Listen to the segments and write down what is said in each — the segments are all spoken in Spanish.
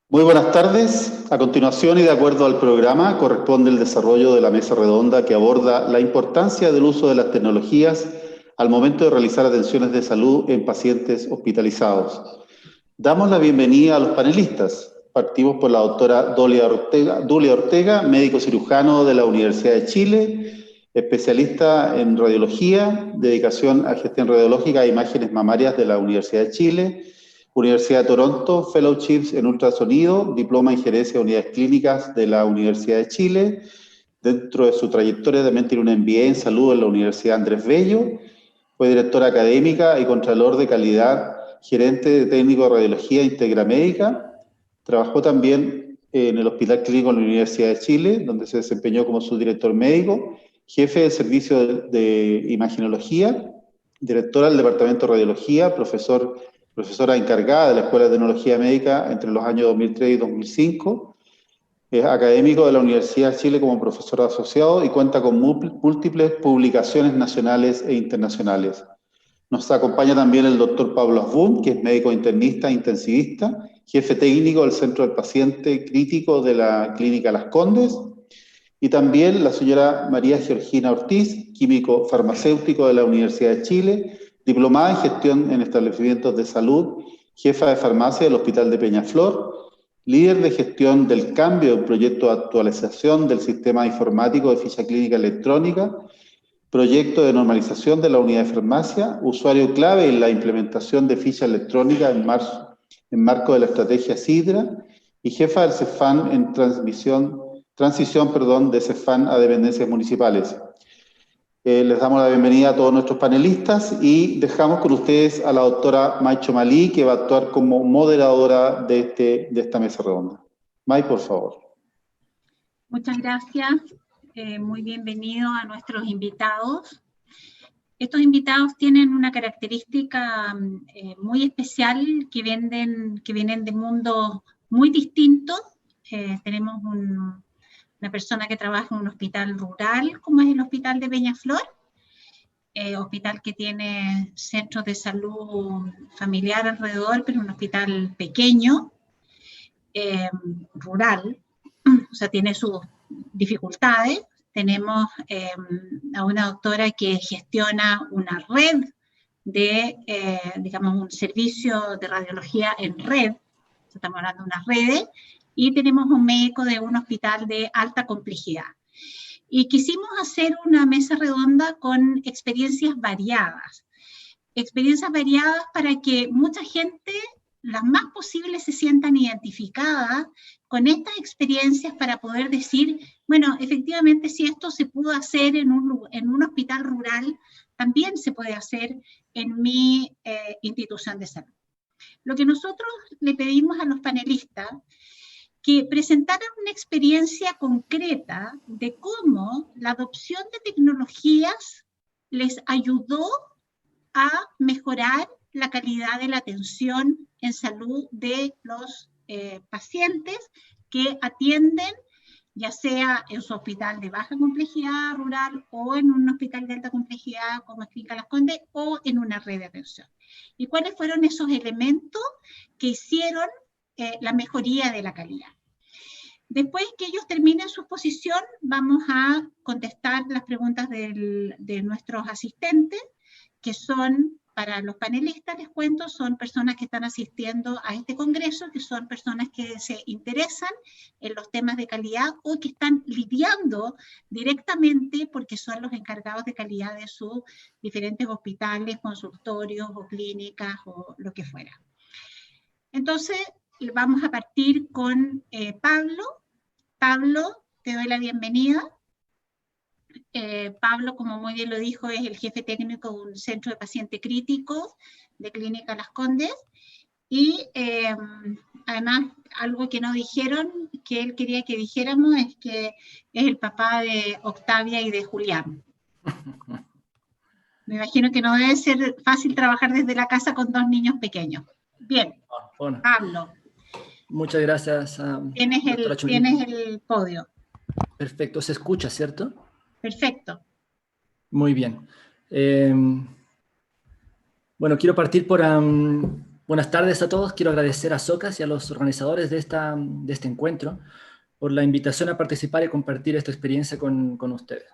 Muy buenas tardes. A continuación y de acuerdo al programa, corresponde el desarrollo de la mesa redonda que aborda la importancia del uso de las tecnologías al momento de realizar atenciones de salud en pacientes hospitalizados. Damos la bienvenida a los panelistas. Partimos por la doctora Dulia Ortega, médico cirujano de la Universidad de Chile, especialista en radiología, dedicación a gestión radiológica e imágenes mamarias de la Universidad de Chile, Universidad de Toronto, Fellowships en ultrasonido, diploma en gerencia de unidades clínicas de la Universidad de Chile. Dentro de su trayectoria también tiene un MBA en salud en la Universidad Andrés Bello. Fue directora académica y contralor de calidad, gerente de técnico de radiología Integramédica. Trabajó también en el Hospital Clínico de la Universidad de Chile, donde se desempeñó como subdirector médico, jefe del servicio de imagenología, directora del departamento de radiología, profesora encargada de la Escuela de Tecnología Médica entre los años 2003 y 2005. Es académico de la Universidad de Chile como profesor asociado y cuenta con múltiples publicaciones nacionales e internacionales. Nos acompaña también el doctor Pablo Asbun, que es médico internista e intensivista, jefe técnico del Centro del Paciente Crítico de la Clínica Las Condes, y también la señora María Georgina Ortiz, químico farmacéutico de la Universidad de Chile, diplomada en gestión en establecimientos de salud, jefa de farmacia del Hospital de Peñaflor, líder de gestión del cambio del proyecto de actualización del sistema informático de ficha clínica electrónica, proyecto de normalización de la unidad de farmacia, usuario clave en la implementación de ficha electrónica en marco de la estrategia SIDRA y jefa del CEFAN en transición de CEFAN a dependencias municipales. Les damos la bienvenida a todos nuestros panelistas y dejamos con ustedes a la doctora May Chomalí, que va a actuar como moderadora de esta mesa redonda. May, por favor. Muchas gracias. Muy bienvenido a nuestros invitados. Estos invitados tienen una característica muy especial que vienen de mundos muy distintos. Tenemos una persona que trabaja en un hospital rural, como es el Hospital de Peñaflor, hospital que tiene centros de salud familiar alrededor, pero un hospital pequeño, rural, o sea, tiene sus dificultades. Tenemos a una doctora que gestiona una red de, digamos, un servicio de radiología en red, estamos hablando de unas redes, y tenemos un médico de un hospital de alta complejidad. Y quisimos hacer una mesa redonda con experiencias variadas para que mucha gente, las más posibles, se sientan identificadas con estas experiencias para poder decir, bueno, efectivamente, si esto se pudo hacer en un hospital rural, también se puede hacer en mi institución de salud. Lo que nosotros le pedimos a los panelistas, que presentaran una experiencia concreta de cómo la adopción de tecnologías les ayudó a mejorar la calidad de la atención en salud de los pacientes que atienden, ya sea en su hospital de baja complejidad rural o en un hospital de alta complejidad como es Clínica Las Condes o en una red de atención. ¿Y cuáles fueron esos elementos que hicieron la mejoría de la calidad? Después que ellos terminen su exposición, vamos a contestar las preguntas de nuestros asistentes, que son, para los panelistas, les cuento, son personas que están asistiendo a este congreso, que son personas que se interesan en los temas de calidad o que están lidiando directamente porque son los encargados de calidad de sus diferentes hospitales, consultorios o clínicas o lo que fuera. Entonces, vamos a partir con Pablo. Pablo, te doy la bienvenida. Pablo, como muy bien lo dijo, es el jefe técnico de un centro de pacientes críticos de Clínica Las Condes. Y además, algo que no dijeron, que él quería que dijéramos, es que es el papá de Octavia y de Julián. Me imagino que no debe ser fácil trabajar desde la casa con 2 niños pequeños. Bien, bueno, Pablo. Muchas gracias, doctora Chulín. Tienes el podio. Perfecto, se escucha, ¿cierto? Perfecto. Muy bien. Bueno, quiero partir por... buenas tardes a todos. Quiero agradecer a SOCAS y a los organizadores de este encuentro por la invitación a participar y compartir esta experiencia con ustedes.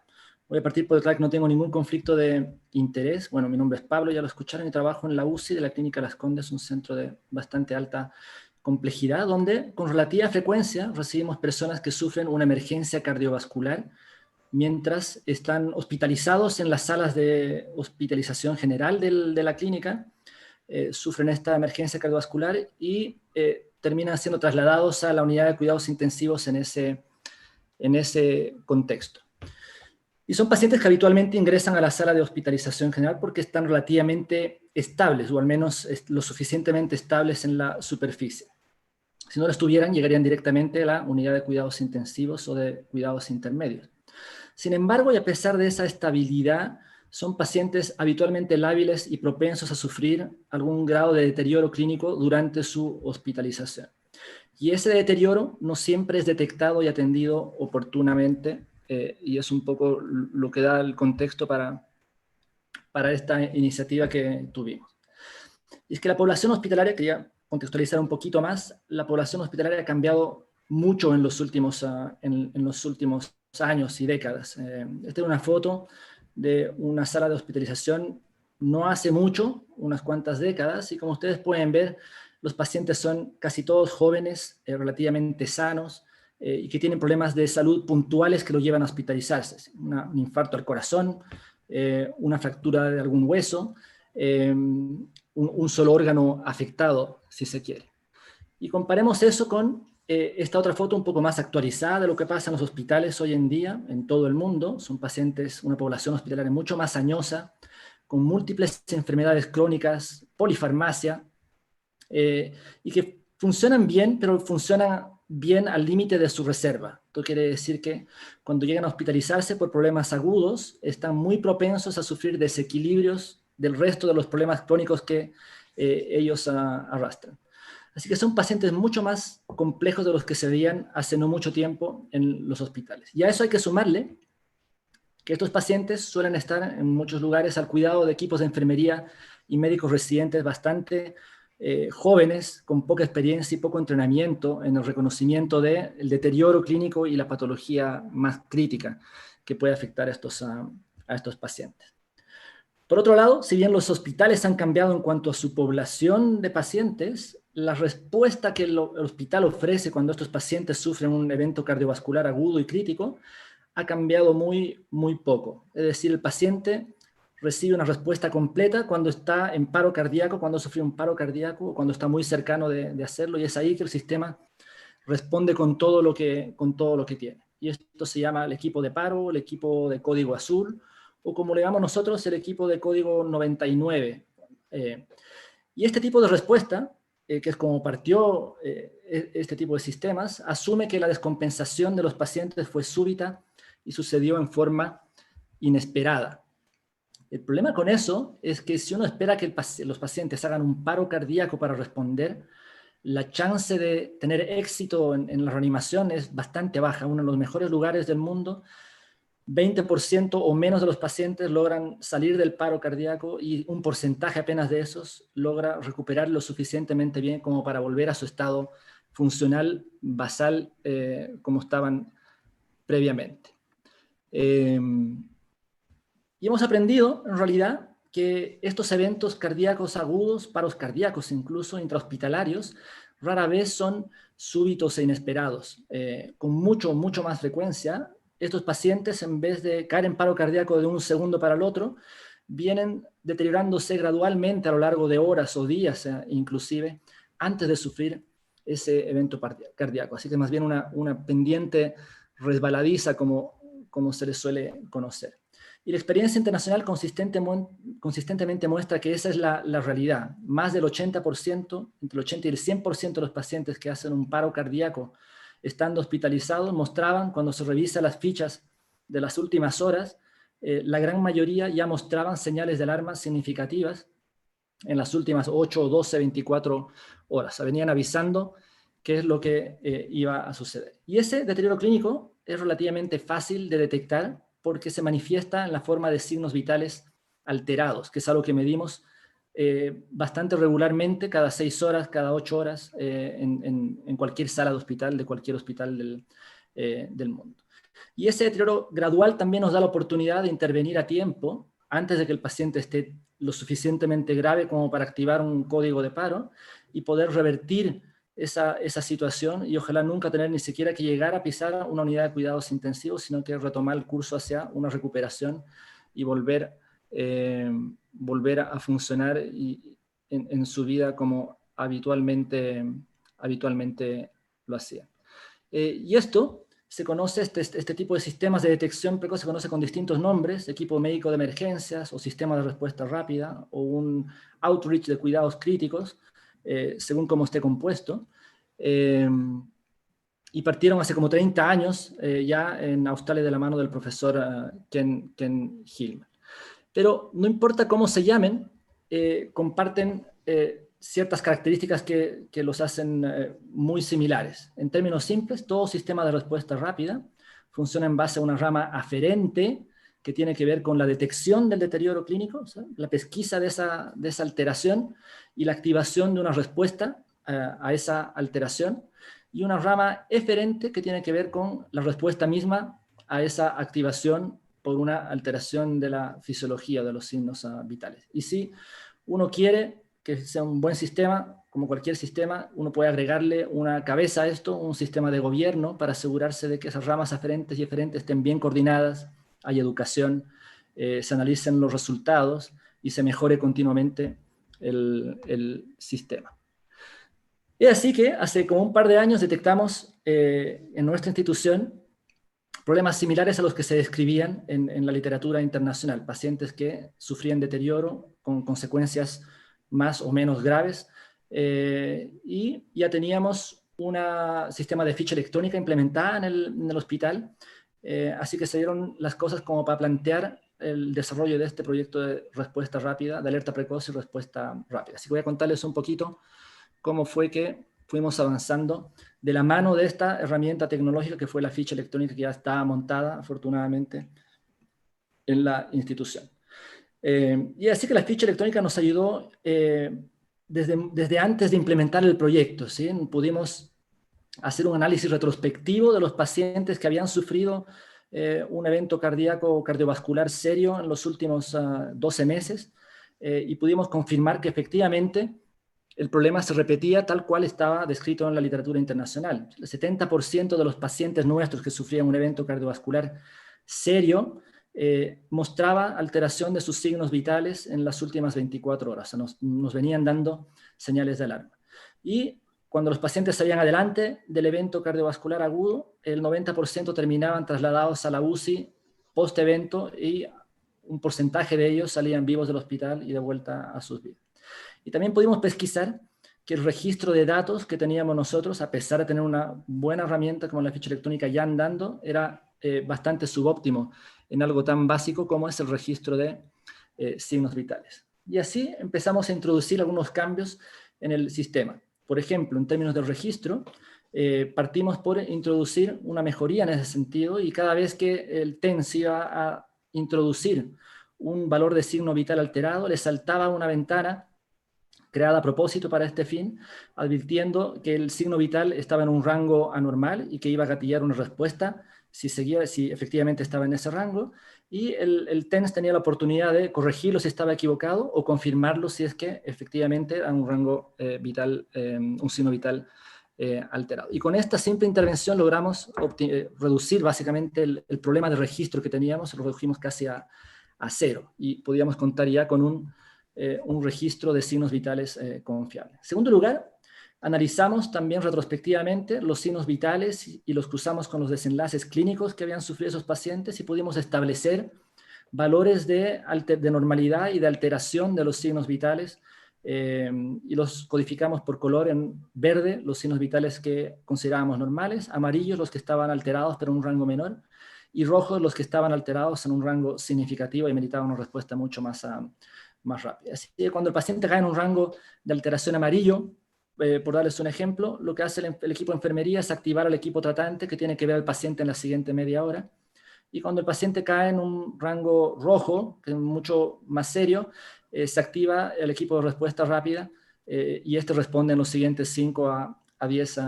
Voy a partir por detrás que no tengo ningún conflicto de interés. Bueno, mi nombre es Pablo, ya lo escucharon, y trabajo en la UCI de la Clínica Las Condes, un centro de bastante alta complejidad, donde con relativa frecuencia recibimos personas que sufren una emergencia cardiovascular mientras están hospitalizados en las salas de hospitalización general de la clínica, sufren esta emergencia cardiovascular y terminan siendo trasladados a la unidad de cuidados intensivos en ese contexto. Y son pacientes que habitualmente ingresan a la sala de hospitalización general porque están relativamente estables, o al menos lo suficientemente estables en la superficie. Si no lo estuvieran, llegarían directamente a la unidad de cuidados intensivos o de cuidados intermedios. Sin embargo, y a pesar de esa estabilidad, son pacientes habitualmente lábiles y propensos a sufrir algún grado de deterioro clínico durante su hospitalización. Y ese deterioro no siempre es detectado y atendido oportunamente, y es un poco lo que da el contexto para esta iniciativa que tuvimos. Y es que la población hospitalaria, quería contextualizar un poquito más, la población hospitalaria ha cambiado mucho en los últimos años y décadas. Esta es una foto de una sala de hospitalización no hace mucho, unas cuantas décadas, y como ustedes pueden ver, los pacientes son casi todos jóvenes, relativamente sanos, y que tienen problemas de salud puntuales que los llevan a hospitalizarse. Un infarto al corazón, una fractura de algún hueso, un solo órgano afectado, si se quiere. Y comparemos eso con esta otra foto un poco más actualizada de lo que pasa en los hospitales hoy en día, en todo el mundo. Son pacientes, una población hospitalaria mucho más añosa, con múltiples enfermedades crónicas, polifarmacia, y que funcionan bien, pero funcionan bien al límite de su reserva. Esto quiere decir que cuando llegan a hospitalizarse por problemas agudos, están muy propensos a sufrir desequilibrios del resto de los problemas crónicos que ellos arrastran. Así que son pacientes mucho más complejos de los que se veían hace no mucho tiempo en los hospitales. Y a eso hay que sumarle que estos pacientes suelen estar en muchos lugares al cuidado de equipos de enfermería y médicos residentes bastante jóvenes, con poca experiencia y poco entrenamiento en el reconocimiento del deterioro clínico y la patología más crítica que puede afectar a estos pacientes. Por otro lado, si bien los hospitales han cambiado en cuanto a su población de pacientes, la respuesta que el hospital ofrece cuando estos pacientes sufren un evento cardiovascular agudo y crítico ha cambiado muy, muy poco. Es decir, el paciente recibe una respuesta completa cuando está en paro cardíaco, cuando sufrió un paro cardíaco, o cuando está muy cercano de hacerlo, y es ahí que el sistema responde con todo lo que tiene. Y esto se llama el equipo de paro, el equipo de código azul, o como le llamamos nosotros, el equipo de código 99. Y este tipo de respuesta, que es como partió este tipo de sistemas, asume que la descompensación de los pacientes fue súbita y sucedió en forma inesperada. El problema con eso es que si uno espera que los pacientes hagan un paro cardíaco para responder, la chance de tener éxito en la reanimación es bastante baja. Uno de los mejores lugares del mundo, 20% o menos de los pacientes logran salir del paro cardíaco y un porcentaje apenas de esos logra recuperar lo suficientemente bien como para volver a su estado funcional basal como estaban previamente. Y hemos aprendido, en realidad, que estos eventos cardíacos agudos, paros cardíacos incluso intrahospitalarios, rara vez son súbitos e inesperados. Con mucho más frecuencia, estos pacientes, en vez de caer en paro cardíaco de un segundo para el otro, vienen deteriorándose gradualmente a lo largo de horas o días, inclusive, antes de sufrir ese evento cardíaco. Así que más bien una pendiente resbaladiza, como se les suele conocer. Y la experiencia internacional consistentemente muestra que esa es la realidad. Más del 80%, entre el 80 y el 100% de los pacientes que hacen un paro cardíaco estando hospitalizados mostraban, cuando se revisa las fichas de las últimas horas, la gran mayoría ya mostraban señales de alarma significativas en las últimas 8, 12, 24 horas. Venían avisando qué es lo que iba a suceder. Y ese deterioro clínico es relativamente fácil de detectar porque se manifiesta en la forma de signos vitales alterados, que es algo que medimos bastante regularmente, cada 6 horas, cada 8 horas, en cualquier sala de hospital, de cualquier hospital del mundo. Y ese deterioro gradual también nos da la oportunidad de intervenir a tiempo, antes de que el paciente esté lo suficientemente grave como para activar un código de paro y poder revertir esa situación y ojalá nunca tener ni siquiera que llegar a pisar una unidad de cuidados intensivos, sino que retomar el curso hacia una recuperación y volver a funcionar en su vida como habitualmente lo hacía. Y esto se conoce, este tipo de sistemas de detección precoz se conoce con distintos nombres: equipo médico de emergencias, o sistema de respuesta rápida, o un outreach de cuidados críticos, según cómo esté compuesto. Y partieron hace como 30 años ya en Australia de la mano del profesor Ken Hillman. Pero no importa cómo se llamen, comparten ciertas características que los hacen muy similares. En términos simples, todo sistema de respuesta rápida funciona en base a una rama aferente que tiene que ver con la detección del deterioro clínico, o sea, la pesquisa de esa alteración y la activación de una respuesta a esa alteración, y una rama eferente que tiene que ver con la respuesta misma a esa activación por una alteración de la fisiología de los signos vitales. Y si uno quiere que sea un buen sistema, como cualquier sistema, uno puede agregarle una cabeza a esto, un sistema de gobierno, para asegurarse de que esas ramas aferentes y eferentes estén bien coordinadas, hay educación, se analicen los resultados y se mejore continuamente el sistema. Es así que hace como un par de años detectamos en nuestra institución problemas similares a los que se describían en la literatura internacional, pacientes que sufrían deterioro con consecuencias más o menos graves, y ya teníamos un sistema de ficha electrónica implementada en el hospital, así que se dieron las cosas como para plantear el desarrollo de este proyecto de respuesta rápida, de alerta precoz y respuesta rápida. Así que voy a contarles un poquito cómo fue que fuimos avanzando de la mano de esta herramienta tecnológica que fue la ficha electrónica, que ya estaba montada, afortunadamente, en la institución. Y así que la ficha electrónica nos ayudó desde antes de implementar el proyecto, ¿sí? Pudimos hacer un análisis retrospectivo de los pacientes que habían sufrido un evento cardíaco o cardiovascular serio en los últimos 12 meses, y pudimos confirmar que efectivamente el problema se repetía tal cual estaba descrito en la literatura internacional. El 70% de los pacientes nuestros que sufrían un evento cardiovascular serio mostraba alteración de sus signos vitales en las últimas 24 horas. O sea, nos venían dando señales de alarma. Y cuando los pacientes salían adelante del evento cardiovascular agudo, el 90% terminaban trasladados a la UCI post-evento, y un porcentaje de ellos salían vivos del hospital y de vuelta a sus vidas. Y también pudimos pesquisar que el registro de datos que teníamos nosotros, a pesar de tener una buena herramienta como la ficha electrónica ya andando, era bastante subóptimo en algo tan básico como es el registro de signos vitales. Y así empezamos a introducir algunos cambios en el sistema. Por ejemplo, en términos de registro, partimos por introducir una mejoría en ese sentido, y cada vez que el TENS iba a introducir un valor de signo vital alterado, le saltaba una ventana creada a propósito para este fin, advirtiendo que el signo vital estaba en un rango anormal y que iba a gatillar una respuesta si efectivamente estaba en ese rango, y el TENS tenía la oportunidad de corregirlo si estaba equivocado o confirmarlo si es que efectivamente era un rango vital, un signo vital alterado. Y con esta simple intervención logramos reducir básicamente el problema de registro que teníamos, lo redujimos casi a cero, y podíamos contar ya con un registro de signos vitales confiable. En segundo lugar, analizamos también retrospectivamente los signos vitales y los cruzamos con los desenlaces clínicos que habían sufrido esos pacientes, y pudimos establecer valores de normalidad y de alteración de los signos vitales, y los codificamos por color: en verde los signos vitales que considerábamos normales, amarillos los que estaban alterados pero en un rango menor, y rojos los que estaban alterados en un rango significativo y meritaban una respuesta mucho más rápida. Así que cuando el paciente cae en un rango de alteración amarillo, por darles un ejemplo, lo que hace el equipo de enfermería es activar al equipo tratante que tiene que ver al paciente en la siguiente media hora. Y cuando el paciente cae en un rango rojo, que es mucho más serio, se activa el equipo de respuesta rápida y este responde en los siguientes 5 a 10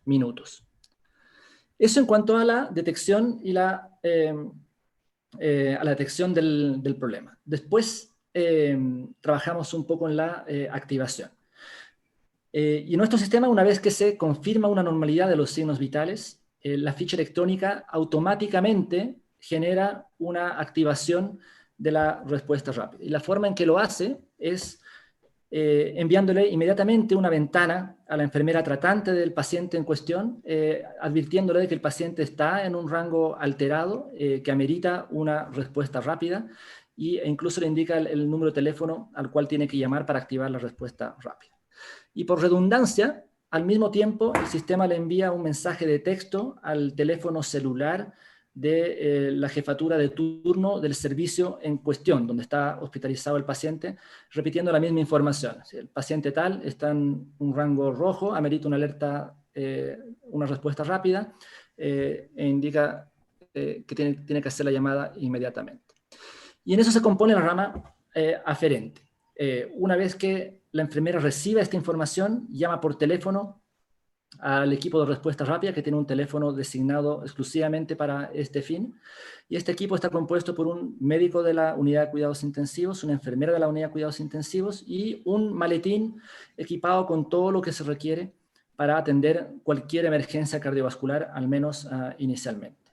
minutos. Eso en cuanto a la detección y a la detección del problema. Después trabajamos un poco en la activación. Y en nuestro sistema, una vez que se confirma una normalidad de los signos vitales, la ficha electrónica automáticamente genera una activación de la respuesta rápida. Y la forma en que lo hace es enviándole inmediatamente una ventana a la enfermera tratante del paciente en cuestión, advirtiéndole de que el paciente está en un rango alterado que amerita una respuesta rápida e incluso le indica el número de teléfono al cual tiene que llamar para activar la respuesta rápida. Y por redundancia, al mismo tiempo, el sistema le envía un mensaje de texto al teléfono celular de la jefatura de turno del servicio en cuestión, donde está hospitalizado el paciente, repitiendo la misma información. Si el paciente tal está en un rango rojo, amerita una alerta, una respuesta rápida, e indica que tiene que hacer la llamada inmediatamente. Y en eso se compone la rama aferente. Una vez que la enfermera recibe esta información, llama por teléfono al equipo de respuesta rápida, que tiene un teléfono designado exclusivamente para este fin, y este equipo está compuesto por un médico de la unidad de cuidados intensivos, una enfermera de la unidad de cuidados intensivos y un maletín equipado con todo lo que se requiere para atender cualquier emergencia cardiovascular, al menos inicialmente.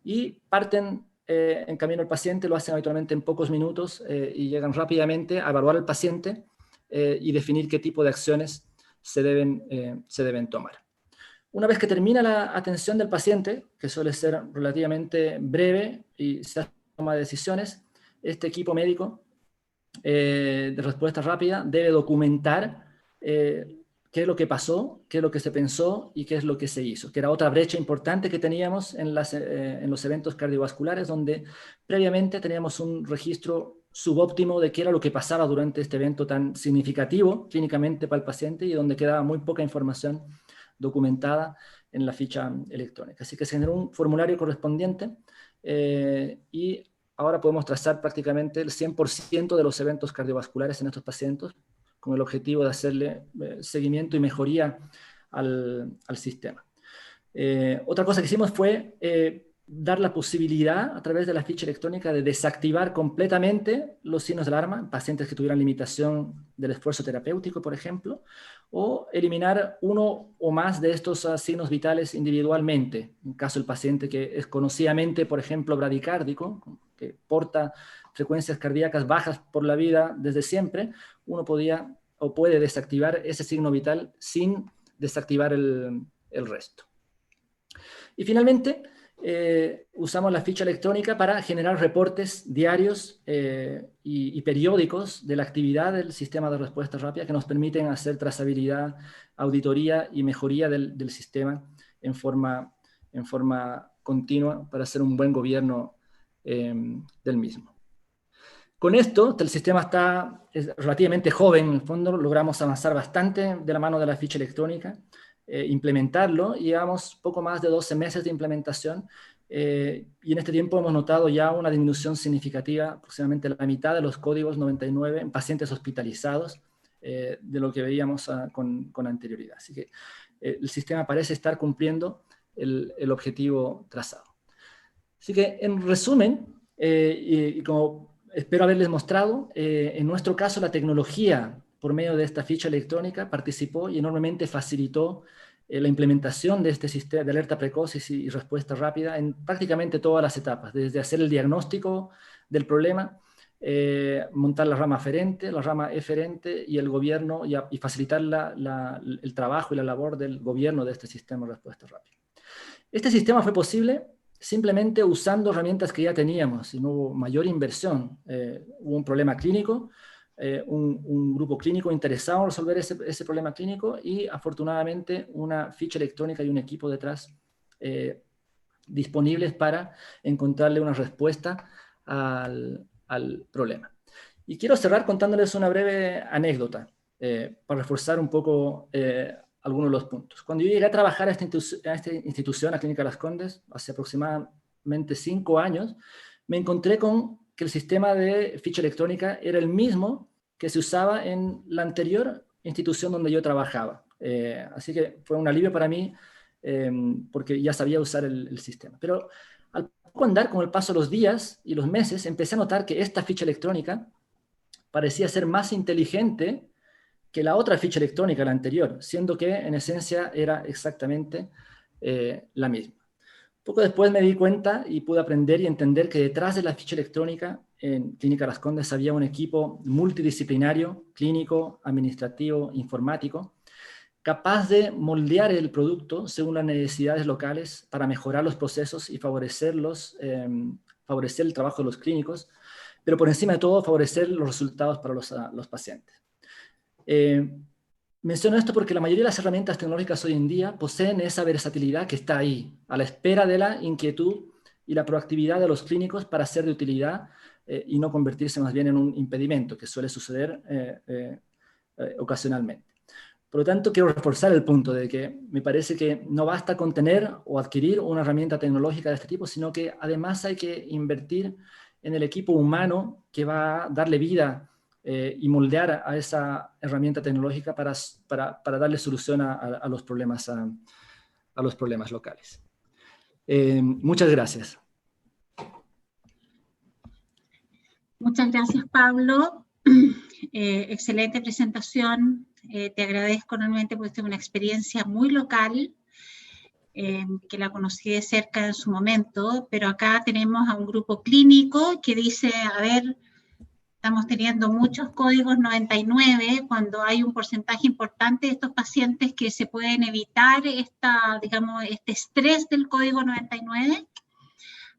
Y parten en camino al paciente, lo hacen habitualmente en pocos minutos y llegan rápidamente a evaluar al paciente y definir qué tipo de acciones se deben tomar. Una vez que termina la atención del paciente, que suele ser relativamente breve y se toma decisiones, este equipo médico de respuesta rápida debe documentar qué es lo que pasó, qué es lo que se pensó y qué es lo que se hizo, que era otra brecha importante que teníamos en los eventos cardiovasculares, donde previamente teníamos un registro subóptimo de qué era lo que pasaba durante este evento tan significativo clínicamente para el paciente y donde quedaba muy poca información documentada en la ficha electrónica. Así que se generó un formulario correspondiente y ahora podemos trazar prácticamente el 100% de los eventos cardiovasculares en estos pacientes con el objetivo de hacerle seguimiento y mejoría al sistema. Otra cosa que hicimos fue dar la posibilidad a través de la ficha electrónica de desactivar completamente los signos de alarma en pacientes que tuvieran limitación del esfuerzo terapéutico, por ejemplo, o eliminar uno o más de estos signos vitales individualmente. En caso del paciente que es conocidamente, por ejemplo, bradicárdico, que porta frecuencias cardíacas bajas por la vida desde siempre, uno podía o puede desactivar ese signo vital sin desactivar el resto. Y finalmente, usamos la ficha electrónica para generar reportes diarios y periódicos de la actividad del sistema de respuesta rápida que nos permiten hacer trazabilidad, auditoría y mejoría del sistema en forma continua para hacer un buen gobierno del mismo. Con esto, el sistema es relativamente joven, en el fondo logramos avanzar bastante de la mano de la ficha electrónica, implementarlo, y llevamos poco más de 12 meses de implementación, y en este tiempo hemos notado ya una disminución significativa, aproximadamente la mitad de los códigos 99 en pacientes hospitalizados, de lo que veíamos con anterioridad. Así que el sistema parece estar cumpliendo el objetivo trazado. Así que, en resumen, y como espero haberles mostrado, en nuestro caso la tecnología por medio de esta ficha electrónica participó y enormemente facilitó la implementación de este sistema de alerta precoz y respuesta rápida en prácticamente todas las etapas, desde hacer el diagnóstico del problema, montar la rama aferente, la rama eferente y el gobierno y facilitar el trabajo y la labor del gobierno de este sistema de respuesta rápida. Este sistema fue posible simplemente usando herramientas que ya teníamos, y no hubo mayor inversión. Hubo un problema clínico, un grupo clínico interesado en resolver ese problema clínico y afortunadamente una ficha electrónica y un equipo detrás disponibles para encontrarle una respuesta al problema. Y quiero cerrar contándoles una breve anécdota para reforzar un poco algunos de los puntos. Cuando yo llegué a trabajar a esta institución, a Clínica Las Condes, hace aproximadamente 5 años, me encontré con que el sistema de ficha electrónica era el mismo que se usaba en la anterior institución donde yo trabajaba. Así que fue un alivio para mí porque ya sabía usar el sistema. Pero al poco andar, con el paso de los días y los meses, empecé a notar que esta ficha electrónica parecía ser más inteligente que la otra ficha electrónica, la anterior, siendo que en esencia era exactamente la misma. Poco después me di cuenta y pude aprender y entender que detrás de la ficha electrónica en Clínica Las Condes había un equipo multidisciplinario, clínico, administrativo, informático, capaz de moldear el producto según las necesidades locales para mejorar los procesos y favorecer el trabajo de los clínicos, pero por encima de todo favorecer los resultados para los pacientes. Menciono esto porque la mayoría de las herramientas tecnológicas hoy en día poseen esa versatilidad que está ahí, a la espera de la inquietud y la proactividad de los clínicos para ser de utilidad y no convertirse más bien en un impedimento, que suele suceder ocasionalmente. Por lo tanto, quiero reforzar el punto de que me parece que no basta con tener o adquirir una herramienta tecnológica de este tipo, sino que además hay que invertir en el equipo humano que va a darle vida y moldear a esa herramienta tecnológica para darle solución a los problemas locales. Muchas gracias. Muchas gracias, Pablo. Excelente presentación. Te agradezco enormemente porque esta es una experiencia muy local, que la conocí de cerca en su momento, pero acá tenemos a un grupo clínico que dice, a ver, estamos teniendo muchos códigos 99 cuando hay un porcentaje importante de estos pacientes que se pueden evitar este estrés del código 99,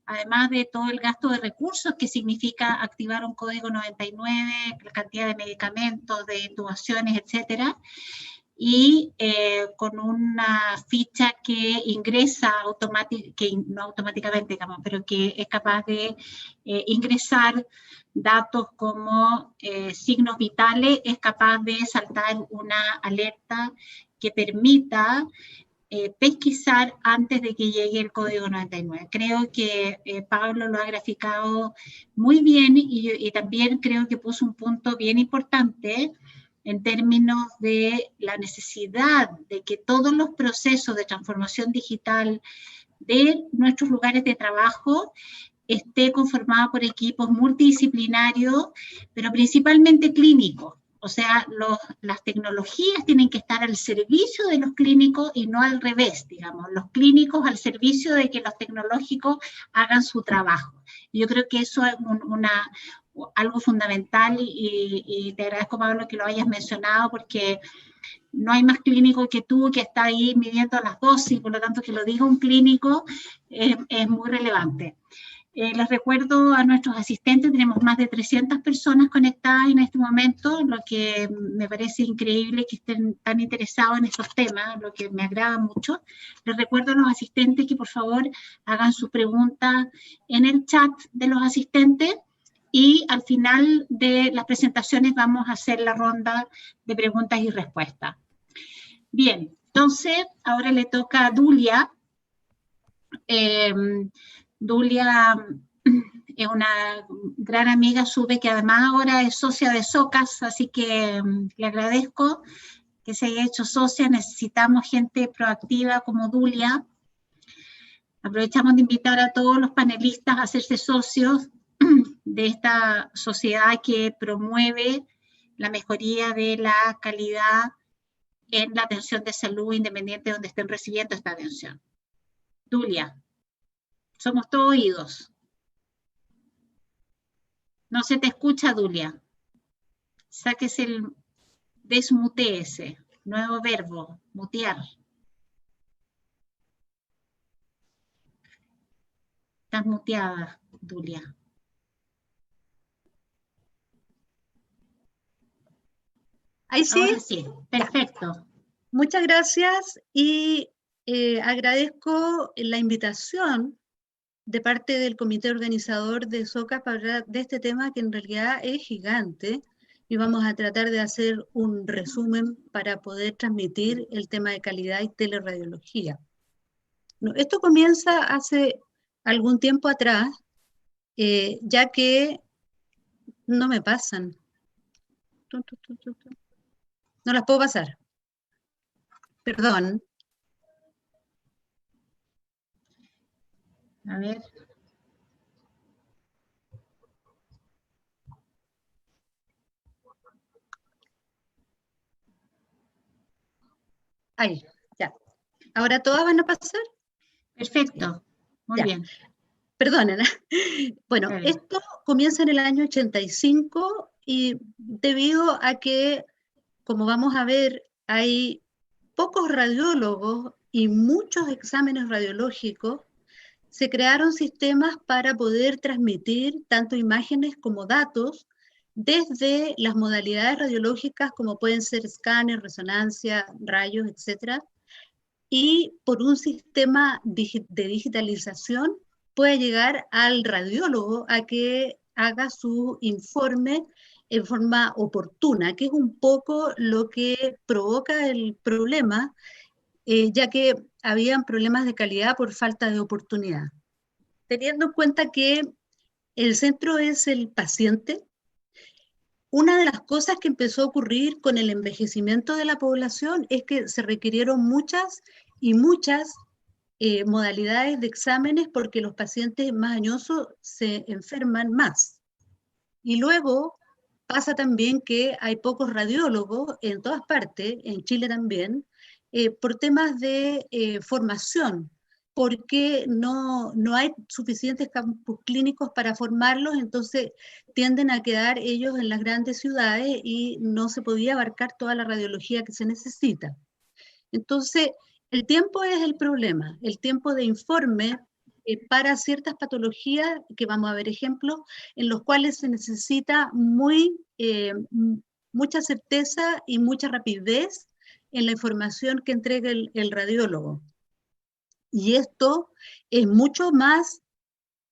además de todo el gasto de recursos que significa activar un código 99, la cantidad de medicamentos, de intubaciones, etcétera, y con una ficha que ingresa no automáticamente, digamos, pero que es capaz de ingresar datos como signos vitales, es capaz de saltar una alerta que permita pesquisar antes de que llegue el código 99. Creo que Pablo lo ha graficado muy bien y también creo que puso un punto bien importante en términos de la necesidad de que todos los procesos de transformación digital de nuestros lugares de trabajo esté conformado por equipos multidisciplinarios, pero principalmente clínicos. O sea, las tecnologías tienen que estar al servicio de los clínicos y no al revés, digamos. Los clínicos al servicio de que los tecnológicos hagan su trabajo. Yo creo que eso es algo fundamental y te agradezco, Pablo, que lo hayas mencionado porque no hay más clínico que tú que está ahí midiendo las dosis, por lo tanto que lo diga un clínico es muy relevante. Les recuerdo a nuestros asistentes, tenemos más de 300 personas conectadas en este momento, lo que me parece increíble que estén tan interesados en estos temas, lo que me agrada mucho. Les recuerdo a los asistentes que por favor hagan su pregunta en el chat de los asistentes y al final de las presentaciones vamos a hacer la ronda de preguntas y respuestas. Bien, entonces ahora le toca a Dulia. Dulia es una gran amiga, supe que además ahora es socia de SOCAS, así que le agradezco que se haya hecho socia. Necesitamos gente proactiva como Dulia. Aprovechamos de invitar a todos los panelistas a hacerse socios de esta sociedad que promueve la mejoría de la calidad en la atención de salud independiente de donde estén recibiendo esta atención. Dulia. Somos todos oídos. No se te escucha, Dulia. Sáquese el desmuteese. Nuevo verbo, mutear. Estás muteada, Dulia. Ahí sí. Ahora sí, perfecto. Muchas gracias y agradezco la invitación de parte del comité organizador de SOCA para hablar de este tema que en realidad es gigante, y vamos a tratar de hacer un resumen para poder transmitir el tema de calidad y teleradiología. No, esto comienza hace algún tiempo atrás, ya que no me pasan. No las puedo pasar. Perdón. A ver. Ahí, ya. ¿Ahora todas van a pasar? Perfecto, muy ya. bien. Perdonen. Bueno, esto comienza en el año 85 y debido a que, como vamos a ver, hay pocos radiólogos y muchos exámenes radiológicos, se crearon sistemas para poder transmitir tanto imágenes como datos desde las modalidades radiológicas como pueden ser escáner, resonancia, rayos, etc. Y por un sistema de digitalización puede llegar al radiólogo a que haga su informe en forma oportuna, que es un poco lo que provoca el problema, ya que habían problemas de calidad por falta de oportunidad. Teniendo en cuenta que el centro es el paciente, una de las cosas que empezó a ocurrir con el envejecimiento de la población es que se requirieron muchas modalidades de exámenes porque los pacientes más añosos se enferman más. Y luego pasa también que hay pocos radiólogos en todas partes, en Chile también, por temas de formación, porque no hay suficientes campus clínicos para formarlos, entonces tienden a quedar ellos en las grandes ciudades y no se podía abarcar toda la radiología que se necesita. Entonces, el tiempo es el problema, el tiempo de informe para ciertas patologías, que vamos a ver ejemplos, en los cuales se necesita mucha certeza y mucha rapidez en la información que entrega el radiólogo. Y esto es mucho más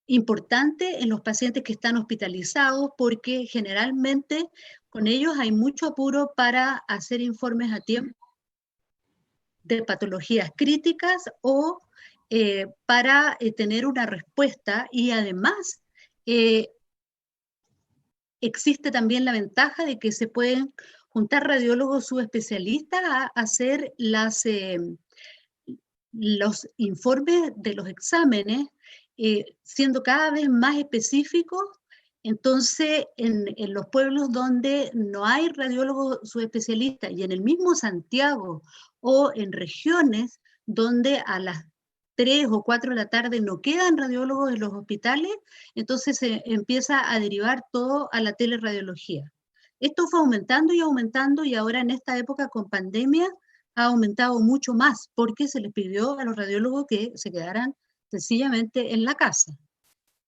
importante en los pacientes que están hospitalizados porque generalmente con ellos hay mucho apuro para hacer informes a tiempo de patologías críticas o para tener una respuesta, y además existe también la ventaja de que se pueden juntar radiólogos subespecialistas a hacer los informes de los exámenes, siendo cada vez más específicos. Entonces, en los pueblos donde no hay radiólogos subespecialistas y en el mismo Santiago o en regiones donde a las 3 o 4 de la tarde no quedan radiólogos en los hospitales, entonces se empieza a derivar todo a la teleradiología. Esto fue aumentando y ahora en esta época con pandemia ha aumentado mucho más porque se les pidió a los radiólogos que se quedaran sencillamente en la casa.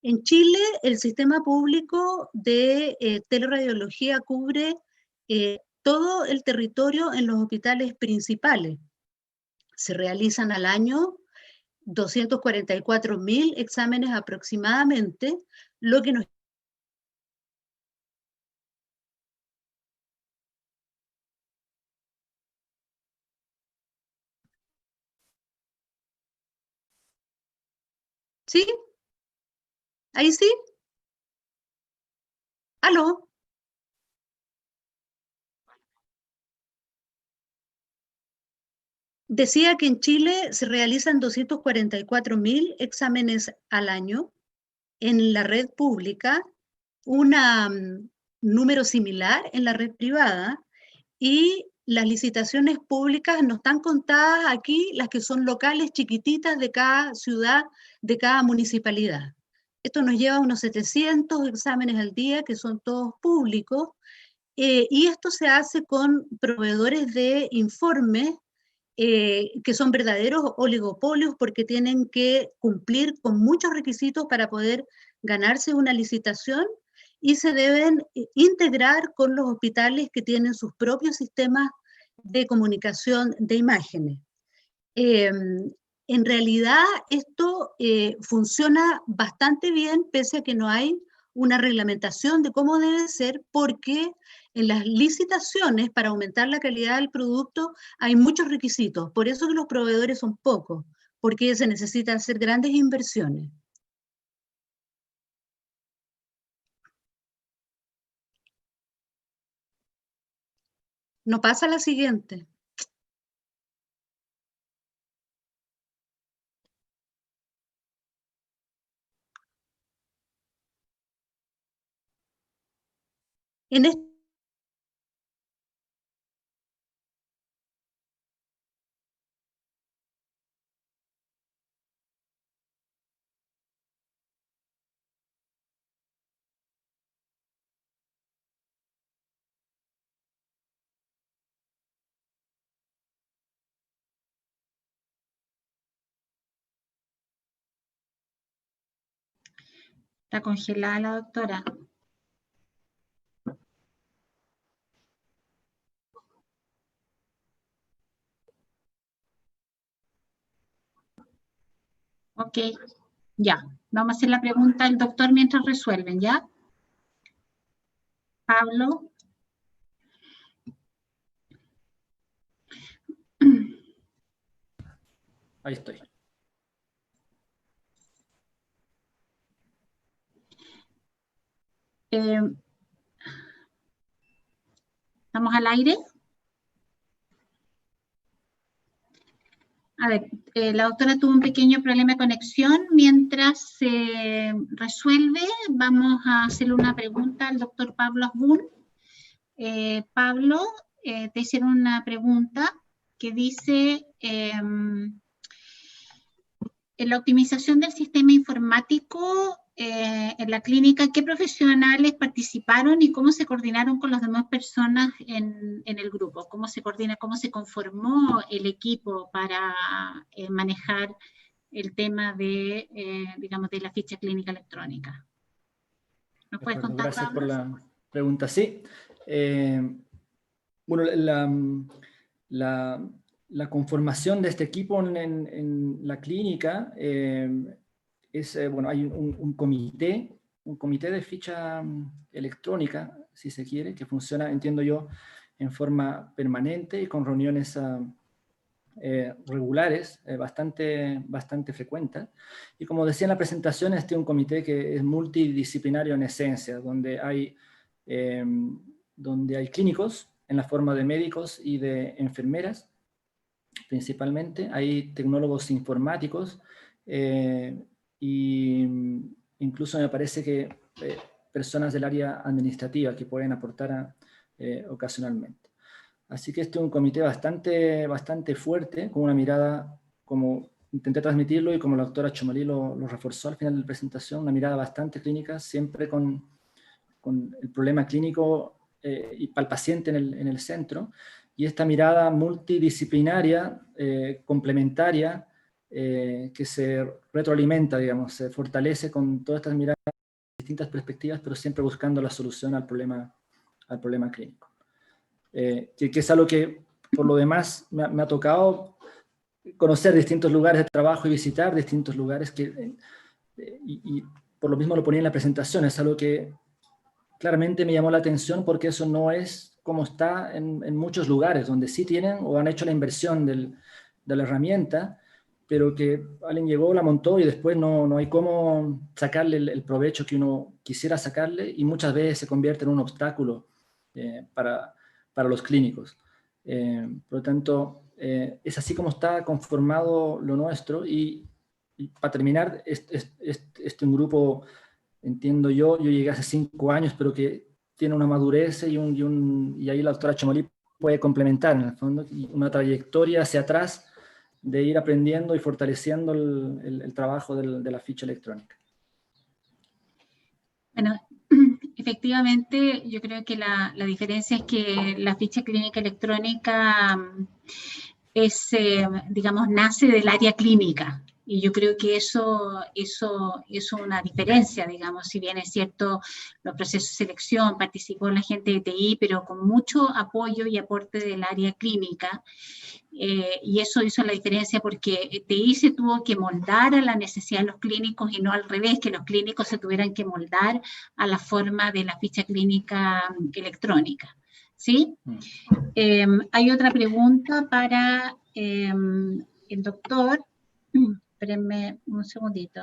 En Chile, el sistema público de teleradiología cubre todo el territorio en los hospitales principales. Se realizan al año 244.000 exámenes aproximadamente, lo que nos... ¿Sí? ¿Ahí sí? ¿Aló? Decía que en Chile se realizan 244.000 exámenes al año en la red pública, un número similar en la red privada, y las licitaciones públicas no están contadas aquí, las que son locales, chiquititas de cada ciudad, de cada municipalidad. Esto nos lleva a unos 700 exámenes al día, que son todos públicos, y esto se hace con proveedores de informes que son verdaderos oligopolios porque tienen que cumplir con muchos requisitos para poder ganarse una licitación, y se deben integrar con los hospitales que tienen sus propios sistemas de comunicación de imágenes. En realidad esto funciona bastante bien, pese a que no hay una reglamentación de cómo debe ser, porque en las licitaciones para aumentar la calidad del producto hay muchos requisitos. Por eso que los proveedores son pocos, porque se necesitan hacer grandes inversiones. No pasa la siguiente. En este Está congelada la doctora. Ok, ya. Vamos a hacer la pregunta al doctor mientras resuelven, ¿ya? Pablo. Ahí estoy. ¿Estamos al aire? A ver, la doctora tuvo un pequeño problema de conexión. Mientras se resuelve, vamos a hacerle una pregunta al doctor Pablo Asbun. Pablo, te hicieron una pregunta que dice, en la optimización del sistema informático en la clínica, ¿qué profesionales participaron y cómo se coordinaron con las demás personas en el grupo? ¿Cómo se coordina, cómo se conformó el equipo para manejar el tema de, digamos, de la ficha clínica electrónica? ¿Nos puedes contar, Gracias Pablo? por la pregunta. Sí. Bueno, la conformación de este equipo en la clínica bueno, hay un comité de ficha electrónica, si se quiere, que funciona, entiendo yo, en forma permanente y con reuniones regulares, bastante frecuentes. Y como decía en la presentación, este es un comité que es multidisciplinario en esencia, donde hay clínicos en la forma de médicos y de enfermeras, principalmente. Hay tecnólogos informáticos y incluso me parece que personas del área administrativa que pueden aportar ocasionalmente. Así que este es un comité bastante fuerte, con una mirada, como intenté transmitirlo y como la doctora Chomalí lo reforzó al final de la presentación, una mirada bastante clínica, siempre con el problema clínico y para el paciente en el centro, y esta mirada multidisciplinaria, complementaria, que se retroalimenta, digamos, se fortalece con todas estas miradas, distintas perspectivas, pero siempre buscando la solución al problema clínico. Que es algo que, por lo demás, me ha tocado conocer distintos lugares de trabajo y visitar distintos lugares y por lo mismo lo ponía en la presentación, es algo que claramente me llamó la atención porque eso no es como está en muchos lugares donde sí tienen o han hecho la inversión de la herramienta, pero que alguien llegó, la montó y después no hay cómo sacarle el provecho que uno quisiera sacarle, y muchas veces se convierte en un obstáculo para los clínicos. Por lo tanto, es así como está conformado lo nuestro, y para terminar, un grupo, entiendo yo llegué hace 5 años, pero que tiene una madurez y ahí la doctora Chomalí puede complementar, en el fondo, una trayectoria hacia atrás de ir aprendiendo y fortaleciendo el trabajo de la ficha electrónica. Bueno, efectivamente, yo creo que la diferencia es que la ficha clínica electrónica es, digamos, nace del área clínica. Y yo creo que eso es una diferencia, digamos, si bien es cierto, los procesos de selección participó la gente de TI, pero con mucho apoyo y aporte del área clínica. Y eso hizo la diferencia porque TI se tuvo que moldar a la necesidad de los clínicos y no al revés, que los clínicos se tuvieran que moldar a la forma de la ficha clínica electrónica. ¿Sí? Hay otra pregunta para el doctor. Espérenme un segundito.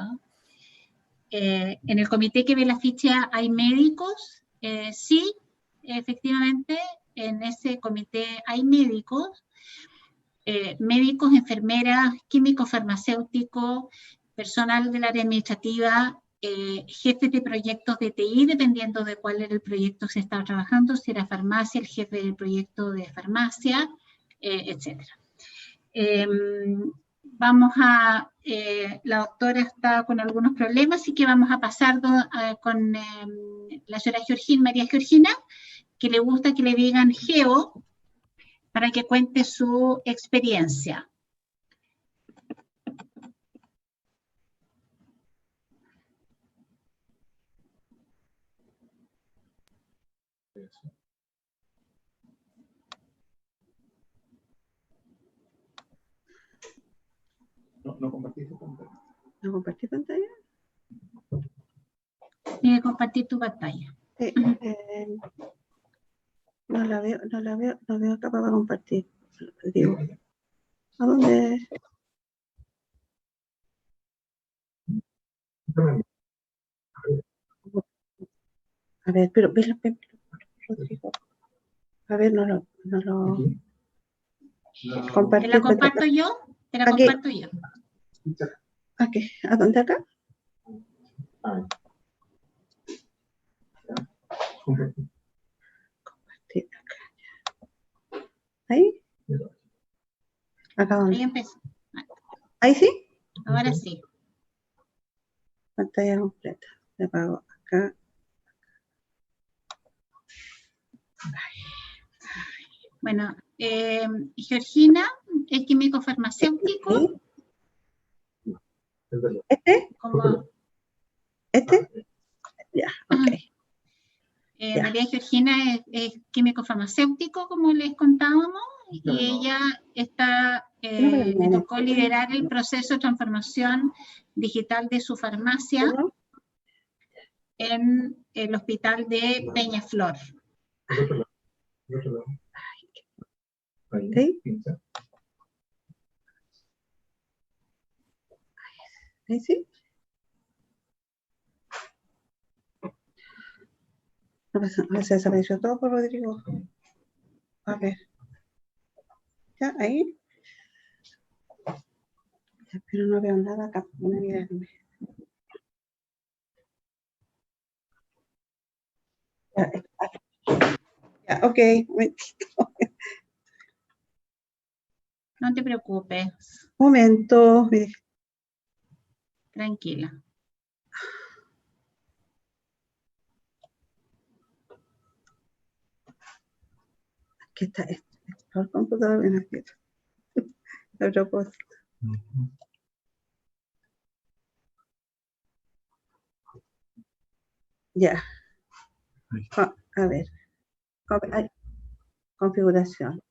¿En el comité que ve la ficha hay médicos? Sí, efectivamente, en ese comité hay médicos. Médicos, enfermeras, químicos, farmacéuticos, personal del área administrativa, jefes de proyectos de TI, dependiendo de cuál era el proyecto que se estaba trabajando, si era farmacia, el jefe del proyecto de farmacia, etc. La doctora está con algunos problemas, así que vamos a pasar con la señora María Georgina, que le gusta que le digan Geo, para que cuente su experiencia. ¿No compartiste pantalla? ¿No compartí pantalla? Tienes que compartir tu pantalla. No la veo acá para compartir. Digo, ¿a dónde? A ver, pero Rodrigo. A ver, no lo compartí. ¿Te la comparto yo? Te la comparto yo. Aquí, ¿a dónde acá? Compartir acá. ¿Ahí? ¿Acá dónde? Ahí empezó. ¿Ahí sí? Ahora sí. Pantalla completa. Le apago acá. Bueno, Georgina es químico farmacéutico. ¿Este? Como, ¿Este? Ya, ok. María Georgina es químico farmacéutico, como les contábamos, y ella le tocó liderar el proceso de transformación digital de su farmacia en el hospital de Peñaflor. ¿Sí? ¿Ahí sí? No se desapareció todo por Rodrigo. A ver. ¿Ya? ¿Ahí? Ya, pero no veo nada acá. Voy a mirarme. Ya, ok. No te preocupes. Momento. Tranquila. Aquí está el computador bien abierto. A propósito. Ya. A ver. Configuración.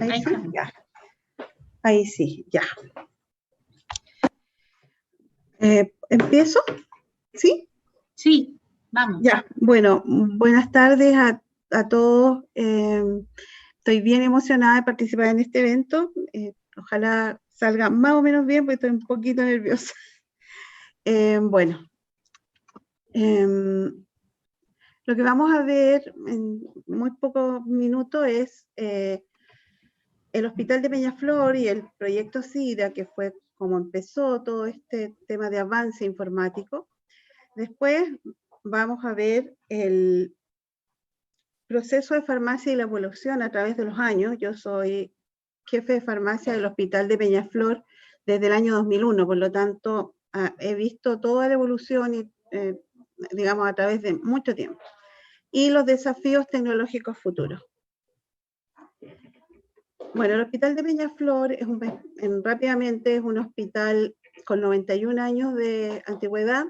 Ahí sí, ya. Ahí sí, ya. ¿Empiezo? ¿Sí? Sí, vamos. Ya, bueno, buenas tardes a todos. Estoy bien emocionada de participar en este evento. Ojalá salga más o menos bien, porque estoy un poquito nerviosa. Bueno, lo que vamos a ver en muy pocos minutos es el Hospital de Peñaflor y el proyecto SIDA, que fue como empezó todo este tema de avance informático. Después vamos a ver el proceso de farmacia y la evolución a través de los años. Yo soy jefe de farmacia del Hospital de Peñaflor desde el año 2001, por lo tanto he visto toda la evolución y, digamos, a través de mucho tiempo. Y los desafíos tecnológicos futuros. Bueno, el Hospital de Peñaflor rápidamente es un hospital con 91 años de antigüedad.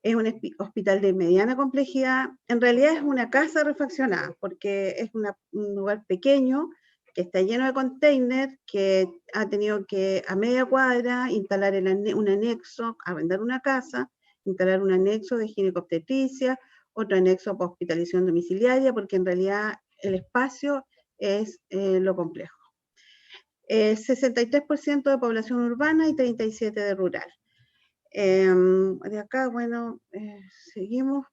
Es un hospital de mediana complejidad. En realidad es una casa refaccionada, porque es un lugar pequeño que está lleno de containers, que ha tenido que a media cuadra instalar un anexo, arrendar una casa, instalar un anexo de ginecobstetricia, otro anexo para hospitalización domiciliaria, porque en realidad el espacio es lo complejo. 63% de población urbana y 37% de rural. De acá, bueno, seguimos.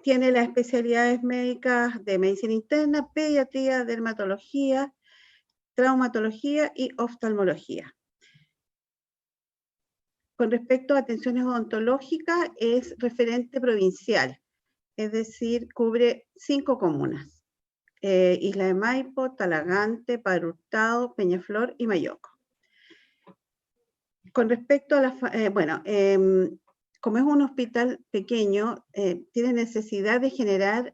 Tiene las especialidades médicas de medicina interna, pediatría, dermatología, traumatología y oftalmología. Con respecto a atenciones odontológicas, es referente provincial, es decir, cubre 5 comunas: Isla de Maipo, Talagante, Padre Hurtado, Peñaflor y Mayoco. Con respecto a como es un hospital pequeño, tiene necesidad de generar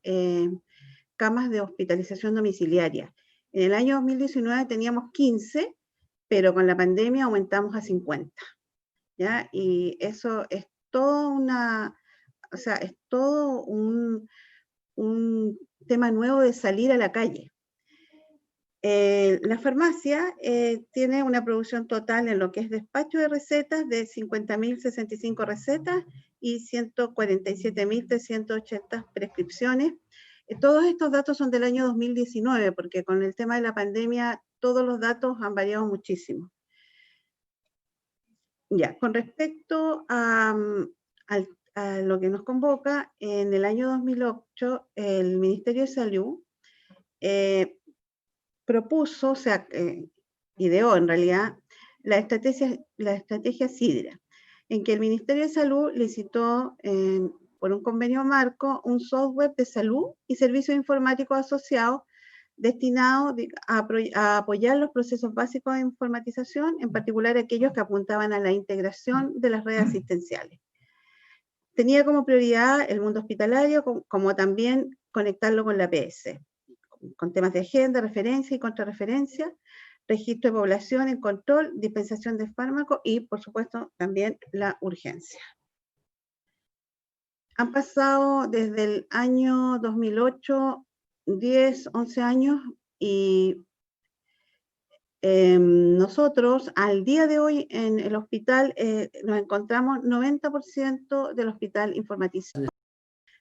camas de hospitalización domiciliaria. En el año 2019 teníamos 15, pero con la pandemia aumentamos a 50. ¿Ya? Y eso es todo es todo un tema nuevo de salir a la calle. La farmacia tiene una producción total en lo que es despacho de recetas de 50.065 recetas y 147.380 prescripciones. Todos estos datos son del año 2019, porque con el tema de la pandemia todos los datos han variado muchísimo. Ya, con respecto a lo que nos convoca, en el año 2008 el Ministerio de Salud propuso, ideó en realidad, la estrategia Sidra, en que el Ministerio de Salud licitó por un convenio marco un software de salud y servicios informáticos asociados destinado a apoyar los procesos básicos de informatización, en particular aquellos que apuntaban a la integración de las redes asistenciales. Tenía como prioridad el mundo hospitalario, como también conectarlo con la PS, con temas de agenda, referencia y contrarreferencia, registro de población en control, dispensación de fármacos y, por supuesto, también la urgencia. Han pasado desde el año 2008, 10, 11 años y nosotros al día de hoy en el hospital nos encontramos 90% del hospital informatizado,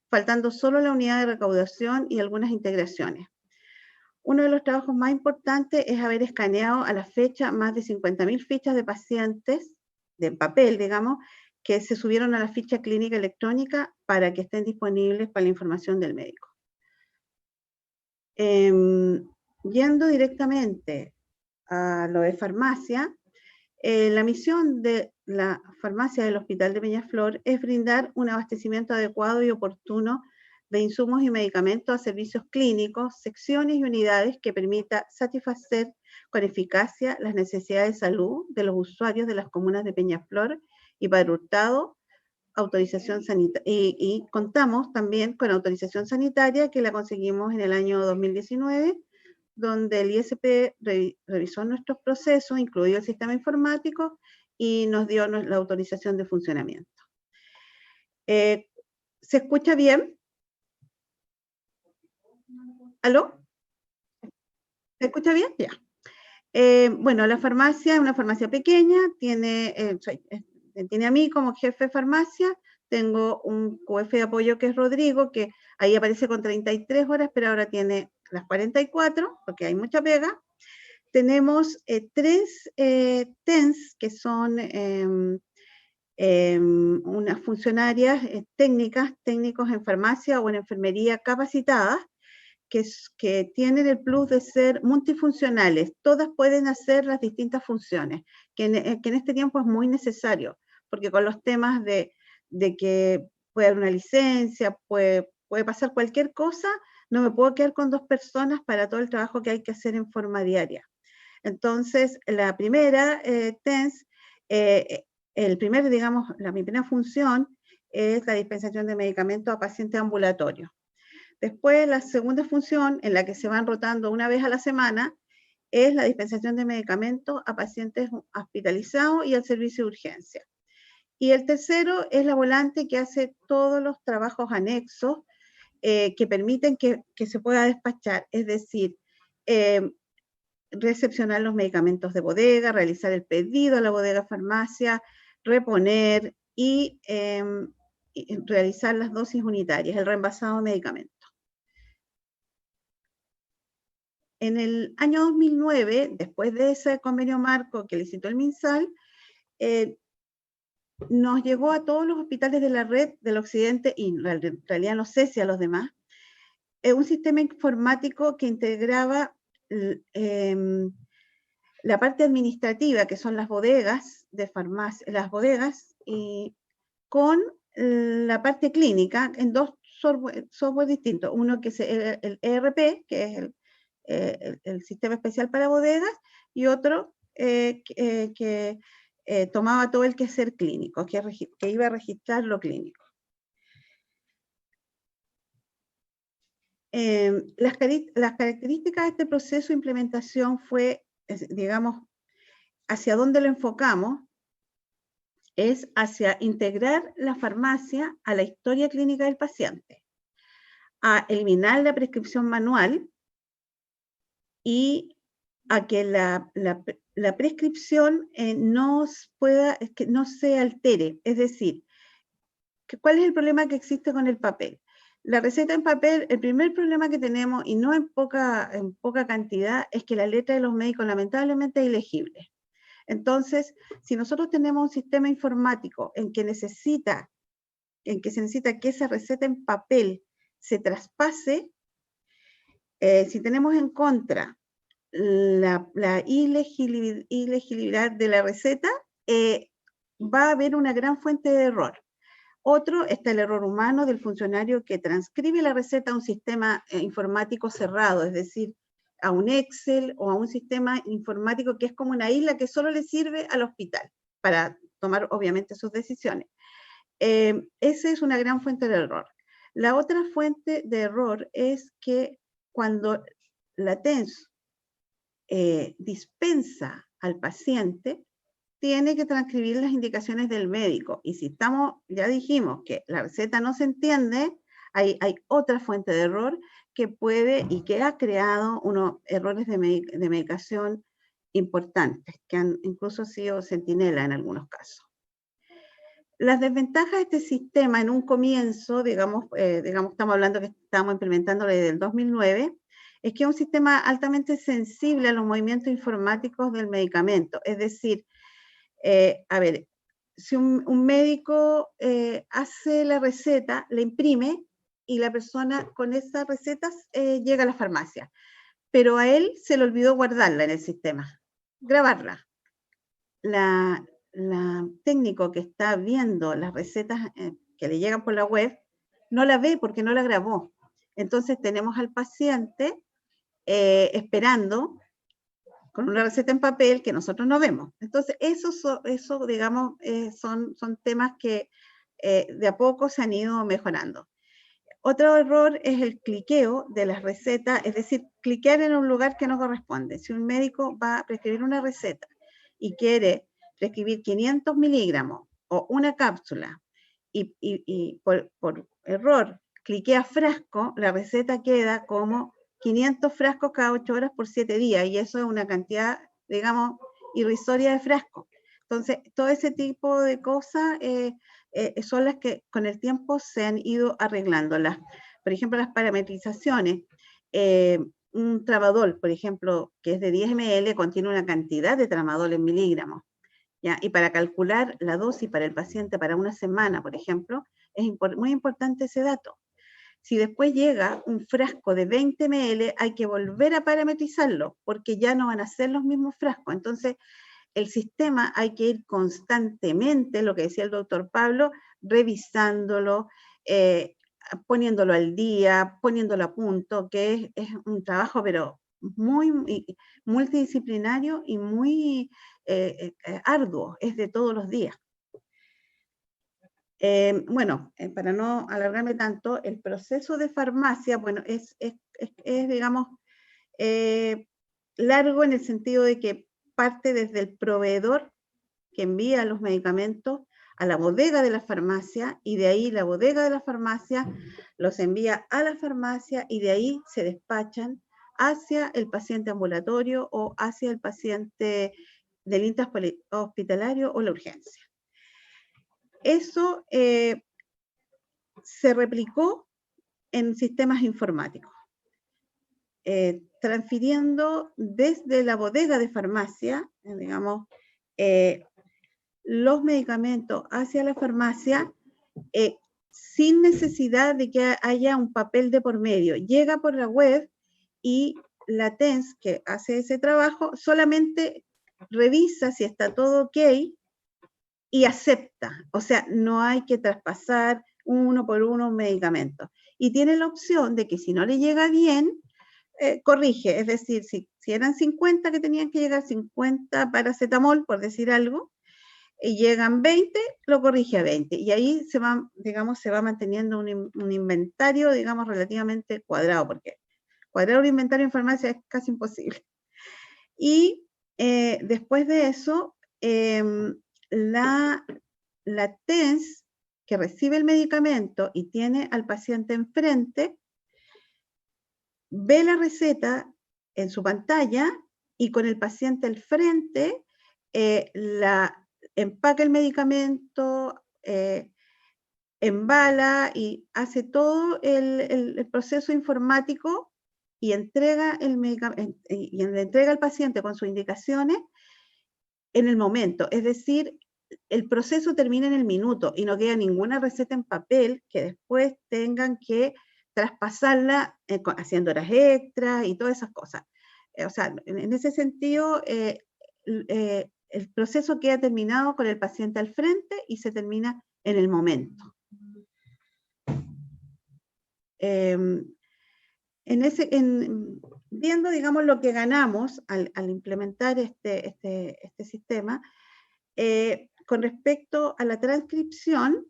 faltando solo la unidad de recaudación y algunas integraciones. Uno de los trabajos más importantes es haber escaneado a la fecha más de 50.000 fichas de pacientes, de papel, digamos, que se subieron a la ficha clínica electrónica para que estén disponibles para la información del médico. Yendo directamente a lo de farmacia, la misión de la farmacia del Hospital de Peñaflor es brindar un abastecimiento adecuado y oportuno de insumos y medicamentos a servicios clínicos, secciones y unidades que permita satisfacer con eficacia las necesidades de salud de los usuarios de las comunas de Peñaflor y Padre Hurtado, autorización sanitaria, y contamos también con autorización sanitaria que la conseguimos en el año 2019, donde el ISP revisó nuestros procesos, incluido el sistema informático, y nos dio la autorización de funcionamiento. ¿Se escucha bien? ¿Aló? ¿Se escucha bien? Ya. Bueno, la farmacia es una farmacia pequeña, tiene a mí como jefe de farmacia, tengo un QF de apoyo que es Rodrigo, que ahí aparece con 33 horas, pero ahora tiene las 44, porque hay mucha pega. Tenemos 3 TENS, que son unas funcionarias técnicos en farmacia o en enfermería capacitadas, que tienen el plus de ser multifuncionales. Todas pueden hacer las distintas funciones, que en este tiempo es muy necesario, porque con los temas de que puede haber una licencia, puede pasar cualquier cosa, no me puedo quedar con 2 personas para todo el trabajo que hay que hacer en forma diaria. Entonces, la primera TENS, la primera función es la dispensación de medicamentos a pacientes ambulatorios. Después, la segunda función, en la que se van rotando una vez a la semana, es la dispensación de medicamentos a pacientes hospitalizados y al servicio de urgencia. Y el tercero es la volante, que hace todos los trabajos anexos que permiten que se pueda despachar, es decir, recepcionar los medicamentos de bodega, realizar el pedido a la bodega farmacia, reponer y realizar las dosis unitarias, el reembolsado de medicamentos. En el año 2009, después de ese convenio marco que licitó el MinSal, nos llegó a todos los hospitales de la red del occidente, y en realidad no sé si a los demás, un sistema informático que integraba la parte administrativa, que son las bodegas de farmacia, las bodegas, y con la parte clínica en dos software distintos. Uno que es el ERP, que es el sistema especial para bodegas, y otro que tomaba todo el quehacer clínico, que iba a registrar lo clínico. Las características de este proceso de implementación fue, digamos, hacia dónde lo enfocamos, es hacia integrar la farmacia a la historia clínica del paciente, a eliminar la prescripción manual y a que la prescripción no se altere. Es decir, ¿cuál es el problema que existe con el papel? La receta en papel, el primer problema que tenemos, y no en poca cantidad, es que la letra de los médicos lamentablemente es ilegible. Entonces, si nosotros tenemos un sistema informático en que se necesita que esa receta en papel se traspase, si tenemos en contra la ilegibilidad de la receta, va a haber una gran fuente de error. Otro está el error humano del funcionario que transcribe la receta a un sistema informático cerrado, es decir, a un Excel o a un sistema informático que es como una isla que solo le sirve al hospital para tomar obviamente sus decisiones. Esa es una gran fuente de error. La otra fuente de error es que cuando la TENS dispensa al paciente, tiene que transcribir las indicaciones del médico. Y si ya dijimos que la receta no se entiende, hay otra fuente de error que puede y que ha creado unos errores de medicación importantes, que han incluso sido centinela en algunos casos. Las desventajas de este sistema en un comienzo, digamos, estamos hablando que estamos implementándolo desde el 2009, es que es un sistema altamente sensible a los movimientos informáticos del medicamento. Es decir, a ver, si un médico hace la receta, la imprime, y la persona con esas recetas llega a la farmacia, pero a él se le olvidó guardarla en el sistema, grabarla. La técnico que está viendo las recetas que le llegan por la web, no la ve porque no la grabó. Entonces tenemos al paciente esperando con una receta en papel que nosotros no vemos. Entonces, eso digamos, son temas que de a poco se han ido mejorando. Otro error es el cliqueo de las recetas, es decir, cliquear en un lugar que no corresponde. Si un médico va a prescribir una receta y quiere prescribir 500 miligramos o una cápsula y por error cliquea frasco, la receta queda como 500 frascos cada 8 horas por 7 días, y eso es una cantidad, digamos, irrisoria de frascos. Entonces, todo ese tipo de cosas son las que con el tiempo se han ido arreglando. Por ejemplo, las parametrizaciones. Un tramadol, por ejemplo, que es de 10 ml, contiene una cantidad de tramadol en miligramos, ¿ya? Y para calcular la dosis para el paciente para una semana, por ejemplo, es muy importante ese dato. Si después llega un frasco de 20 ml, hay que volver a parametrizarlo, porque ya no van a ser los mismos frascos. Entonces, el sistema hay que ir constantemente, lo que decía el doctor Pablo, revisándolo, poniéndolo al día, poniéndolo a punto, que es un trabajo, pero muy multidisciplinario y muy arduo, es de todos los días. Bueno, para no alargarme tanto, el proceso de farmacia, bueno, es digamos, largo en el sentido de que parte desde el proveedor que envía los medicamentos a la bodega de la farmacia, y de ahí la bodega de la farmacia los envía a la farmacia, y de ahí se despachan hacia el paciente ambulatorio o hacia el paciente del intrahospitalario o la urgencia. Eso se replicó en sistemas informáticos, transfiriendo desde la bodega de farmacia, digamos, los medicamentos hacia la farmacia sin necesidad de que haya un papel de por medio. Llega por la web y la TENS, que hace ese trabajo, solamente revisa si está todo ok y acepta. O sea, no hay que traspasar uno por uno un medicamento. Y tiene la opción de que si no le llega bien, corrige. Es decir, si eran 50 que tenían que llegar, 50 paracetamol, por decir algo, y llegan 20, lo corrige a 20. Y ahí se va, digamos, se va manteniendo un inventario, digamos, relativamente cuadrado, porque cuadrar un inventario en farmacia es casi imposible. Y después de eso, la TENS que recibe el medicamento y tiene al paciente enfrente, ve la receta en su pantalla y con el paciente al frente, empaca el medicamento, embala y hace todo el proceso informático y entrega el medicamento, y le entrega al paciente con sus indicaciones en el momento. Es decir, el proceso termina en el minuto y no queda ninguna receta en papel que después tengan que traspasarla haciendo horas extras y todas esas cosas. O sea, en ese sentido, el proceso queda terminado con el paciente al frente y se termina en el momento. Viendo, digamos, lo que ganamos al implementar este sistema, con respecto a la transcripción,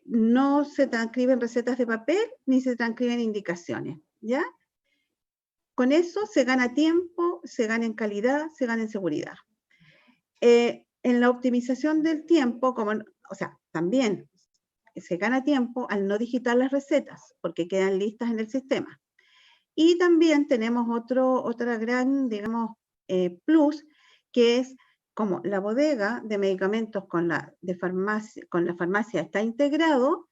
no se transcriben recetas de papel ni se transcriben indicaciones, ¿ya? Con eso se gana tiempo, se gana en calidad, se gana en seguridad. En la optimización del tiempo, o sea, también se gana tiempo al no digitar las recetas, porque quedan listas en el sistema. Y también tenemos otra gran, digamos, plus, que es como la bodega de medicamentos con la farmacia está integrado,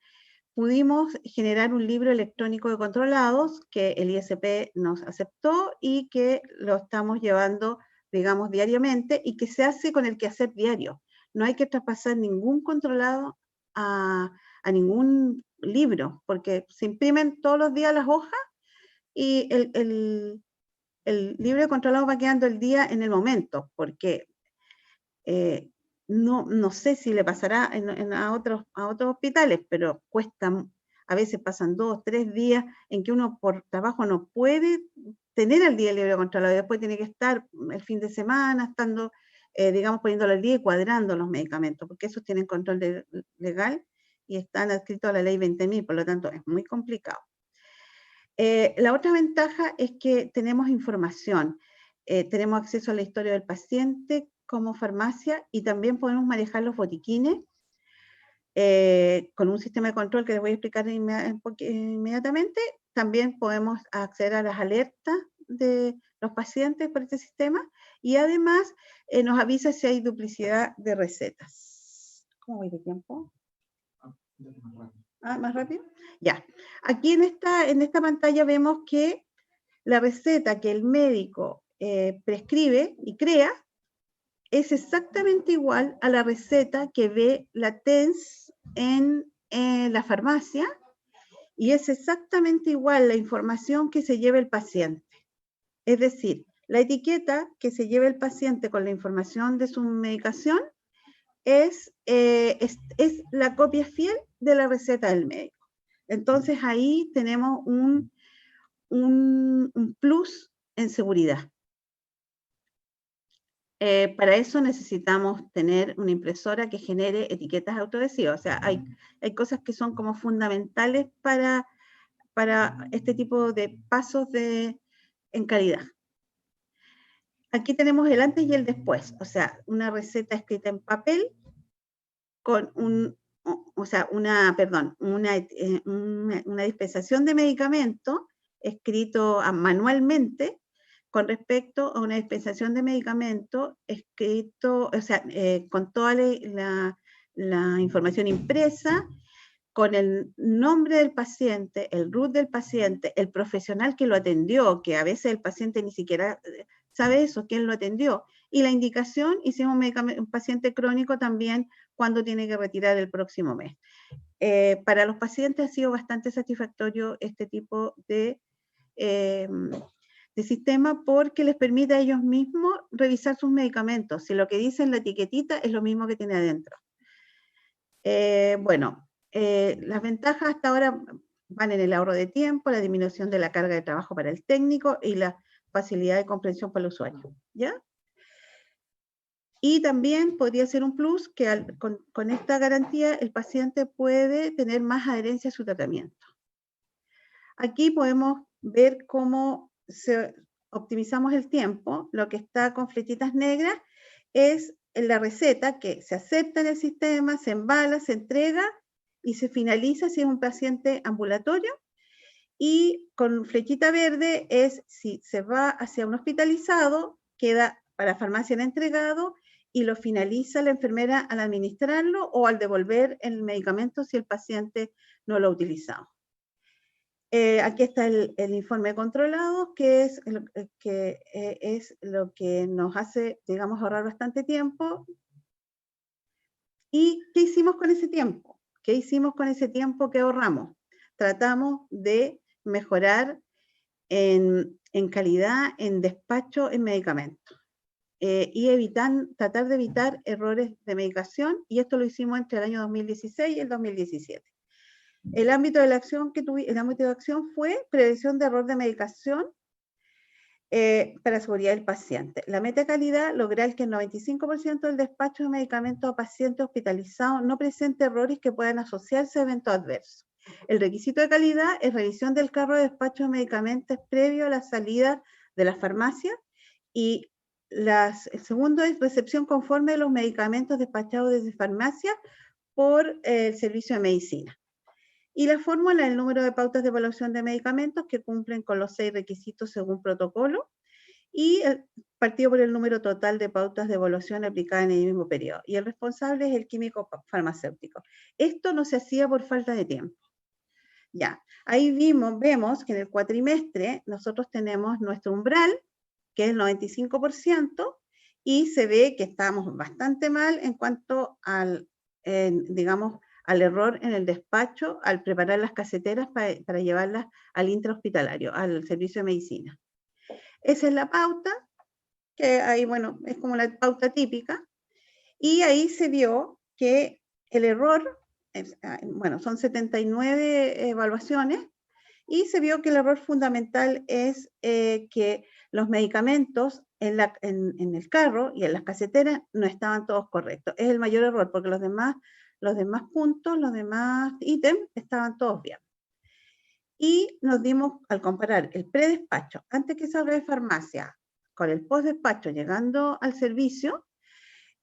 pudimos generar un libro electrónico de controlados que el ISP nos aceptó y que lo estamos llevando, digamos, diariamente, y que se hace con el quehacer diario. No hay que traspasar ningún controlado a ningún libro, porque se imprimen todos los días las hojas y el libro de controlado va quedando el día en el momento, porque no sé si le pasará a otros hospitales, pero cuesta, a veces pasan 2 o 3 días en que uno por trabajo no puede tener el día libre controlado, y después tiene que estar el fin de semana estando, digamos, poniéndolo al día y cuadrando los medicamentos, porque esos tienen control legal y están adscritos a la ley 20.000, por lo tanto es muy complicado. La otra ventaja es que tenemos información, tenemos acceso a la historia del paciente como farmacia, y también podemos manejar los botiquines con un sistema de control que les voy a explicar inmediatamente. También podemos acceder a las alertas de los pacientes por este sistema, y además nos avisa si hay duplicidad de recetas. ¿Cómo voy de tiempo? ¿Más rápido? Ya. Aquí en esta pantalla vemos que la receta que el médico prescribe y crea es exactamente igual a la receta que ve la TENS en la farmacia, y es exactamente igual la información que se lleva el paciente. Es decir, la etiqueta que se lleva el paciente con la información de su medicación es la copia fiel de la receta del médico. Entonces ahí tenemos un plus en seguridad. Para eso necesitamos tener una impresora que genere etiquetas autoadhesivas. O sea, hay cosas que son como fundamentales para este tipo de pasos en calidad. Aquí tenemos el antes y el después. O sea, una receta escrita en papel con una dispensación de medicamento escrito manualmente con respecto a una dispensación de medicamento escrito, o sea, con toda la información impresa, con el nombre del paciente, el RUT del paciente, el profesional que lo atendió, que a veces el paciente ni siquiera sabe eso, quién lo atendió, y la indicación, y si es un paciente crónico también, cuándo tiene que retirar el próximo mes. Para los pacientes ha sido bastante satisfactorio este tipo de sistema porque les permite a ellos mismos revisar sus medicamentos. Si lo que dice en la etiquetita es lo mismo que tiene adentro. Las ventajas hasta ahora van en el ahorro de tiempo, la disminución de la carga de trabajo para el técnico y la facilidad de comprensión para el usuario, ¿ya? Y también podría ser un plus que con esta garantía el paciente puede tener más adherencia a su tratamiento. Aquí podemos ver cómo optimizamos el tiempo. Lo que está con flechitas negras es la receta que se acepta en el sistema, se embala, se entrega y se finaliza si es un paciente ambulatorio. Y con flechita verde es si se va hacia un hospitalizado, queda para farmacia en entregado y lo finaliza la enfermera al administrarlo o al devolver el medicamento si el paciente no lo ha utilizado. Aquí está el informe controlado, que es lo que nos hace, digamos, ahorrar bastante tiempo. ¿Y qué hicimos con ese tiempo? ¿Qué hicimos con ese tiempo que ahorramos? Tratamos de mejorar en calidad, en despacho, en medicamentos. Y tratar de evitar errores de medicación, y esto lo hicimos entre el año 2016 y el 2017. El ámbito de acción fue prevención de error de medicación para seguridad del paciente. La meta calidad, lograr que el 95% del despacho de medicamentos a pacientes hospitalizados no presente errores que puedan asociarse a eventos adversos. El requisito de calidad es revisión del carro de despacho de medicamentos previo a la salida de la farmacia, y el segundo es recepción conforme de los medicamentos despachados desde farmacia por el servicio de medicina. Y la fórmula, el número de pautas de evaluación de medicamentos que cumplen con los 6 requisitos según protocolo, y partido por el número total de pautas de evaluación aplicadas en el mismo periodo. Y el responsable es el químico farmacéutico. Esto no se hacía por falta de tiempo. Ya, ahí vemos que en el cuatrimestre nosotros tenemos nuestro umbral, que es el 95%, y se ve que estamos bastante mal en cuanto al, digamos, al error en el despacho al preparar las caseteras para llevarlas al intrahospitalario, al servicio de medicina. Esa es la pauta, que ahí, bueno, es como la pauta típica, y ahí se vio que el error, bueno, son 79 evaluaciones, y se vio que el error fundamental es que los medicamentos en el carro y en las caseteras no estaban todos correctos. Es el mayor error, porque los demás puntos, los demás ítems estaban todos bien. Y nos dimos, al comparar el predespacho, antes que salga de farmacia, con el postdespacho llegando al servicio,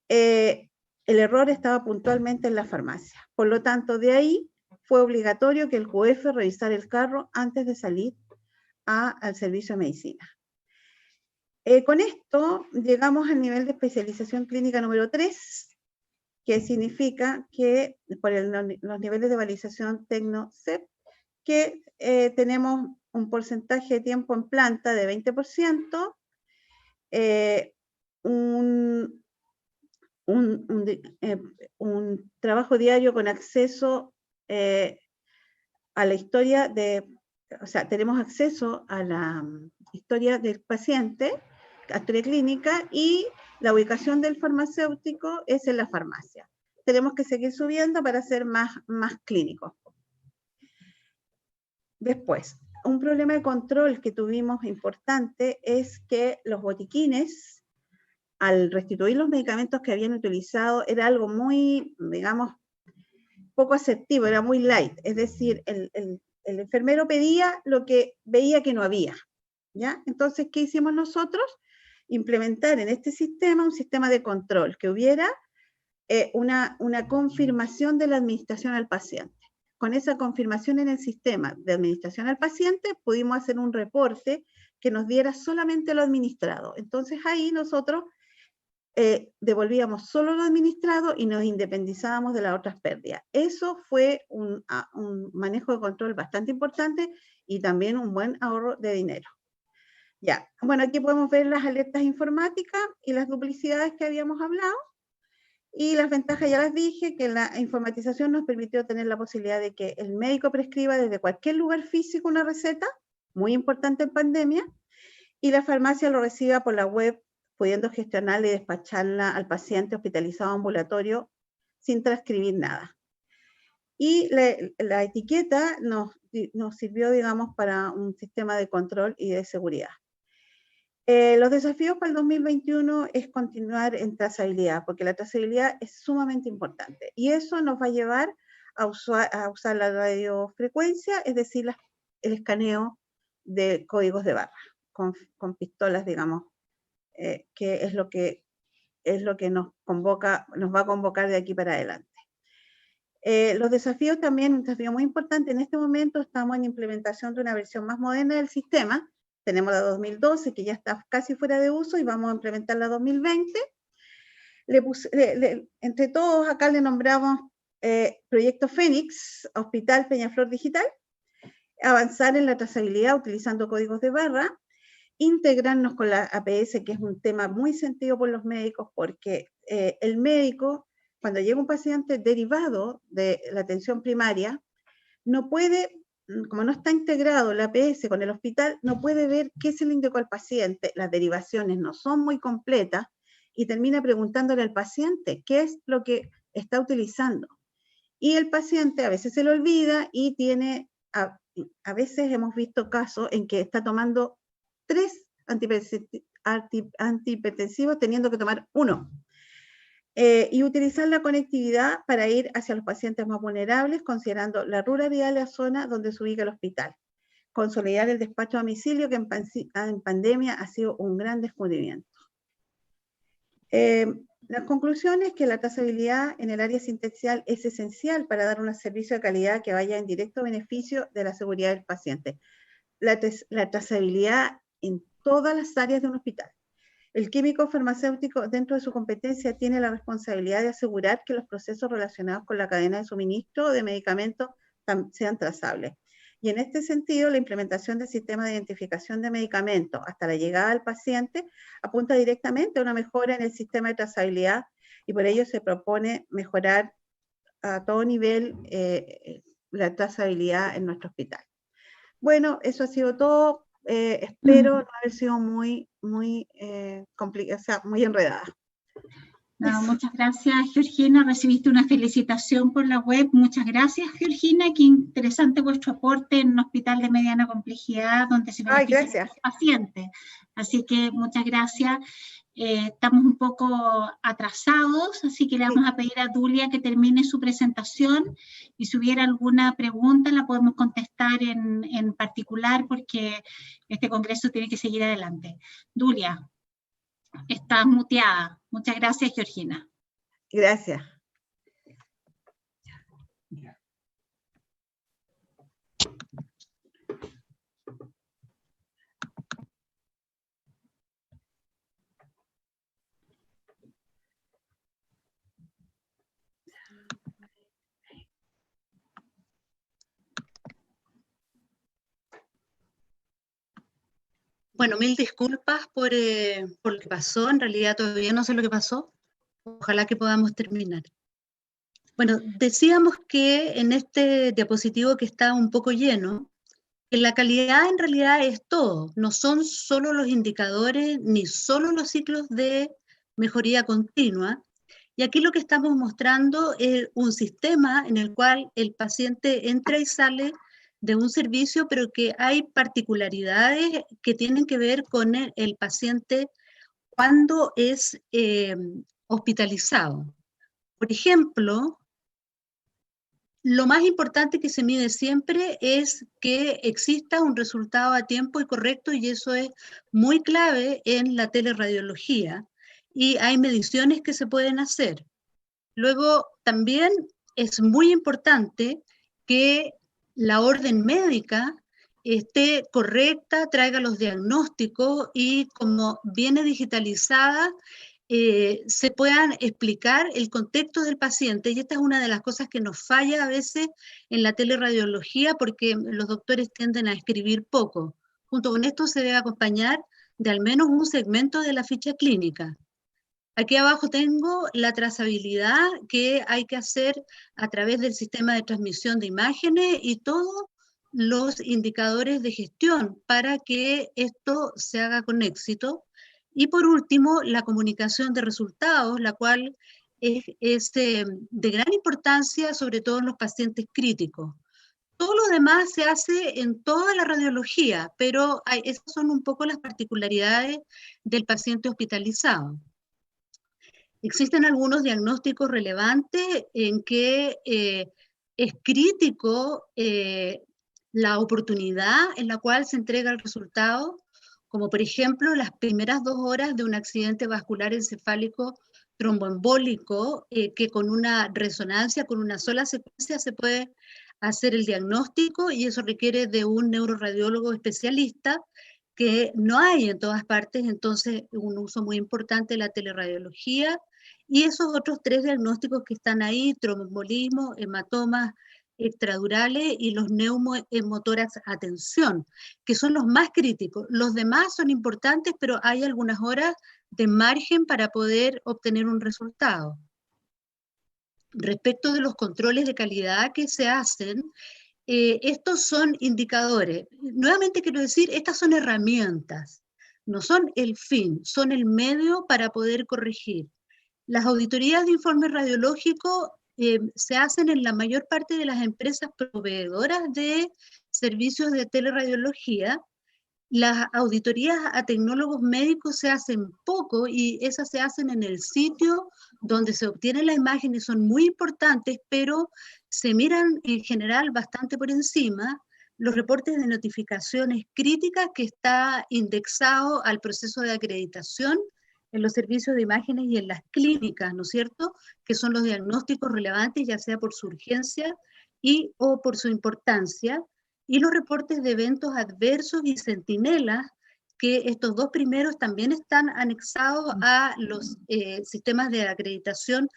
el error estaba puntualmente en la farmacia. Por lo tanto, de ahí fue obligatorio que el QF revisara el carro antes de salir al servicio de medicina. Con esto llegamos al nivel de especialización clínica número 3, que significa que por los niveles de validación Tecno-CEP, que tenemos un porcentaje de tiempo en planta de 20%, un trabajo diario con acceso a la historia o sea, tenemos acceso a la historia del paciente, a historia clínica, y la ubicación del farmacéutico es en la farmacia. Tenemos que seguir subiendo para ser más clínicos. Después, un problema de control que tuvimos importante es que los botiquines al restituir los medicamentos que habían utilizado, era algo muy, digamos, poco asertivo, era muy light. Es decir, el enfermero pedía lo que veía que no había, ¿ya? Entonces, ¿qué hicimos nosotros? Implementar en este sistema un sistema de control, que hubiera una confirmación de la administración al paciente. Con esa confirmación en el sistema de administración al paciente, pudimos hacer un reporte que nos diera solamente lo administrado. Entonces ahí nosotros devolvíamos solo lo administrado y nos independizábamos de las otras pérdidas. Eso fue un manejo de control bastante importante y también un buen ahorro de dinero. Ya, bueno, aquí podemos ver las alertas informáticas y las duplicidades que habíamos hablado. Y las ventajas ya las dije, que la informatización nos permitió tener la posibilidad de que el médico prescriba desde cualquier lugar físico una receta, muy importante en pandemia, y la farmacia lo reciba por la web, pudiendo gestionarla y despacharla al paciente hospitalizado ambulatorio sin transcribir nada. Y la etiqueta nos sirvió, digamos, para un sistema de control y de seguridad. Los desafíos para el 2021 es continuar en trazabilidad, porque la trazabilidad es sumamente importante. Y eso nos va a llevar a usar la radiofrecuencia, es decir, el escaneo de códigos de barra, con pistolas, digamos, que es lo que nos va a convocar de aquí para adelante. Los desafíos también, un desafío muy importante, en este momento estamos en implementación de una versión más moderna del sistema. Tenemos la 2012, que ya está casi fuera de uso, y vamos a implementar la 2020. Entre todos acá le nombramos Proyecto Fénix, Hospital Peñaflor Digital, avanzar en la trazabilidad utilizando códigos de barra, integrarnos con la APS, que es un tema muy sentido por los médicos, porque el médico, cuando llega un paciente derivado de la atención primaria, no puede, como no está integrado la APS con el hospital, no puede ver qué se le indicó al paciente, las derivaciones no son muy completas, y termina preguntándole al paciente qué es lo que está utilizando. Y el paciente a veces se le olvida y tiene, a veces hemos visto casos en que está tomando 3 antihipertensivos teniendo que tomar 1. Y utilizar la conectividad para ir hacia los pacientes más vulnerables, considerando la ruralidad de la zona donde se ubica el hospital. Consolidar el despacho a domicilio, que en pandemia ha sido un gran descubrimiento. Las conclusiones es que la trazabilidad en el área asistencial es esencial para dar un servicio de calidad que vaya en directo beneficio de la seguridad del paciente. La trazabilidad en todas las áreas de un hospital. El químico farmacéutico, dentro de su competencia, tiene la responsabilidad de asegurar que los procesos relacionados con la cadena de suministro de medicamentos sean trazables. Y en este sentido, la implementación del sistema de identificación de medicamentos hasta la llegada al paciente apunta directamente a una mejora en el sistema de trazabilidad, y por ello se propone mejorar a todo nivel la trazabilidad en nuestro hospital. Bueno, eso ha sido todo. Espero no haber sido muy complicada, o sea, muy enredada. No, muchas gracias, Georgina. Recibiste una felicitación por la web. Muchas gracias, Georgina. Qué interesante vuestro aporte en un hospital de mediana complejidad donde se benefician los pacientes. Así que muchas gracias. Estamos un poco atrasados, así que le vamos a pedir a Dulia que termine su presentación, y si hubiera alguna pregunta la podemos contestar en particular, porque este congreso tiene que seguir adelante. Dulia, estás muteada. Muchas gracias, Georgina. Gracias. Bueno, mil disculpas por lo que pasó. En realidad todavía no sé lo que pasó. Ojalá que podamos terminar. Bueno, decíamos que en este diapositivo, que está un poco lleno, que la calidad en realidad es todo. No son solo los indicadores ni solo los ciclos de mejoría continua. Y aquí lo que estamos mostrando es un sistema en el cual el paciente entra y sale de un servicio, pero que hay particularidades que tienen que ver con el paciente cuando es hospitalizado. Por ejemplo, lo más importante que se mide siempre es que exista un resultado a tiempo y correcto, y eso es muy clave en la teleradiología, y hay mediciones que se pueden hacer. Luego, también es muy importante que la orden médica esté correcta, traiga los diagnósticos y, como viene digitalizada, se puedan explicar el contexto del paciente. Y esta es una de las cosas que nos falla a veces en la teleradiología, porque los doctores tienden a escribir poco. Junto con esto se debe acompañar de al menos un segmento de la ficha clínica. Aquí abajo tengo la trazabilidad que hay que hacer a través del sistema de transmisión de imágenes y todos los indicadores de gestión para que esto se haga con éxito. Y por último, la comunicación de resultados, la cual es de gran importancia, sobre todo en los pacientes críticos. Todo lo demás se hace en toda la radiología, pero esas son un poco las particularidades del paciente hospitalizado. Existen algunos diagnósticos relevantes en que es crítico la oportunidad en la cual se entrega el resultado, como por ejemplo las primeras 2 horas de un accidente vascular encefálico tromboembólico, que con una resonancia, con una sola secuencia se puede hacer el diagnóstico, y eso requiere de un neuroradiólogo especialista que no hay en todas partes. Entonces un uso muy importante de la teleradiología. Y esos otros 3 diagnósticos que están ahí: tromboembolismo, hematomas extradurales y los neumohemotórax a tensión, que son los más críticos. Los demás son importantes, pero hay algunas horas de margen para poder obtener un resultado. Respecto de los controles de calidad que se hacen, estos son indicadores. Nuevamente quiero decir, estas son herramientas, no son el fin, son el medio para poder corregir. Las auditorías de informe radiológico se hacen en la mayor parte de las empresas proveedoras de servicios de teleradiología. Las auditorías a tecnólogos médicos se hacen poco, y esas se hacen en el sitio donde se obtiene la imagen y son muy importantes, pero se miran en general bastante por encima. Los reportes de notificaciones críticas, que está indexado al proceso de acreditación en los servicios de imágenes y en las clínicas, ¿no es cierto?, que son los diagnósticos relevantes, ya sea por su urgencia o por su importancia, y los reportes de eventos adversos y centinelas, que estos 2 primeros también están anexados a los sistemas de acreditación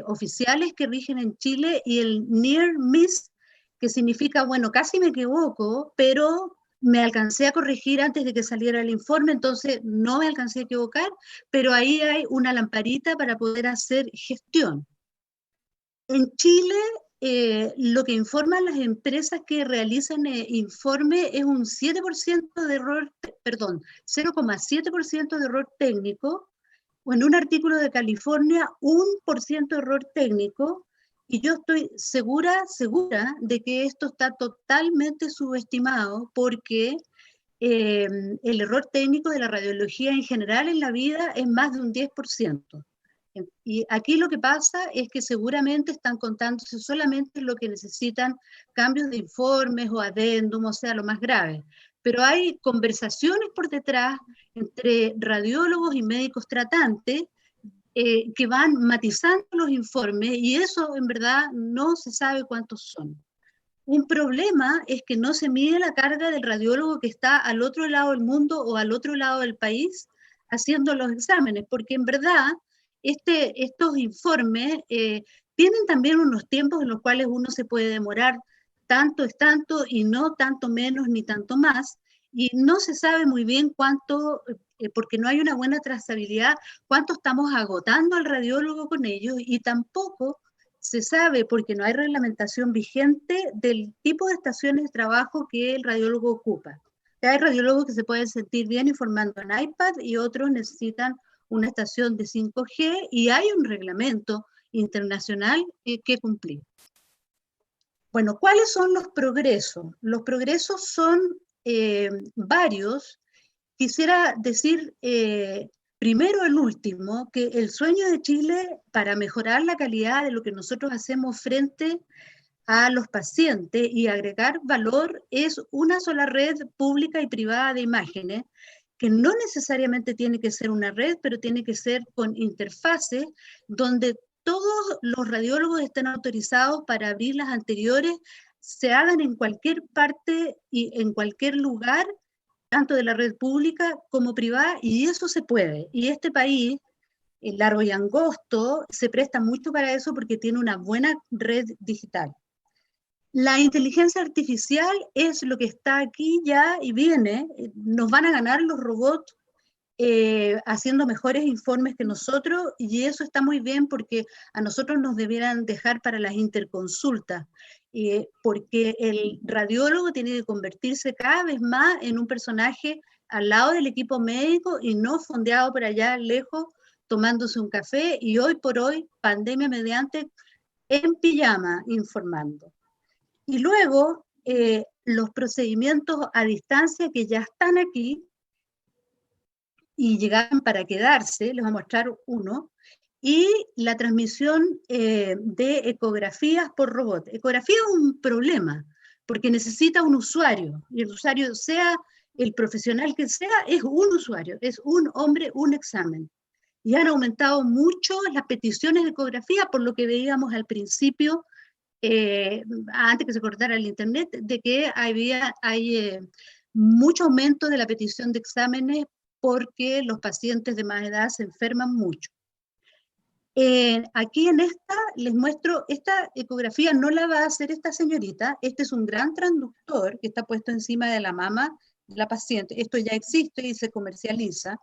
oficiales que rigen en Chile, y el near miss, que significa, bueno, casi me equivoco, pero me alcancé a corregir antes de que saliera el informe, entonces no me alcancé a equivocar, pero ahí hay una lamparita para poder hacer gestión. En Chile, lo que informan las empresas que realizan informe es un 7% de error, perdón, 0,7% de error técnico, o en un artículo de California, 1% de error técnico, y yo estoy segura de que esto está totalmente subestimado, porque el error técnico de la radiología en general en la vida es más de un 10%. Y aquí lo que pasa es que seguramente están contándose solamente lo que necesitan cambios de informes o adendum, o sea, lo más grave. Pero hay conversaciones por detrás entre radiólogos y médicos tratantes que van matizando los informes, y eso en verdad no se sabe cuántos son. Un problema es que no se mide la carga del radiólogo que está al otro lado del mundo o al otro lado del país haciendo los exámenes, porque en verdad estos informes tienen también unos tiempos en los cuales uno se puede demorar, tanto es tanto y no tanto menos ni tanto más, y no se sabe muy bien cuánto, porque no hay una buena trazabilidad, cuánto estamos agotando al radiólogo con ellos, y tampoco se sabe, porque no hay reglamentación vigente del tipo de estaciones de trabajo que el radiólogo ocupa. Hay radiólogos que se pueden sentir bien informando en iPad, y otros necesitan una estación de 5G, y hay un reglamento internacional que cumplir. Bueno, ¿cuáles son los progresos? Los progresos son varios. Quisiera decir primero el último, que el sueño de Chile para mejorar la calidad de lo que nosotros hacemos frente a los pacientes y agregar valor es una sola red pública y privada de imágenes, que no necesariamente tiene que ser una red, pero tiene que ser con interfaces donde todos los radiólogos estén autorizados para abrir las anteriores, se hagan en cualquier parte y en cualquier lugar, tanto de la red pública como privada, y eso se puede. Y este país, largo y angosto, se presta mucho para eso porque tiene una buena red digital. La inteligencia artificial es lo que está aquí ya y viene. Nos van a ganar los robots haciendo mejores informes que nosotros, y eso está muy bien porque a nosotros nos debieran dejar para las interconsultas, porque el radiólogo tiene que convertirse cada vez más en un personaje al lado del equipo médico y no fondeado por allá lejos tomándose un café, y hoy por hoy, pandemia mediante, en pijama informando. Y luego los procedimientos a distancia que ya están aquí y llegaron para quedarse, les voy a mostrar uno, y la transmisión de ecografías por robot. Ecografía es un problema, porque necesita un usuario, y el usuario, sea el profesional que sea, es un usuario, es un hombre, un examen. Y han aumentado mucho las peticiones de ecografía, por lo que veíamos al principio, antes que se cortara el internet, de que hay mucho aumento de la petición de exámenes porque los pacientes de más edad se enferman mucho. Aquí en esta les muestro, esta ecografía no la va a hacer esta señorita, este es un gran transductor que está puesto encima de la mama de la paciente. Esto ya existe y se comercializa.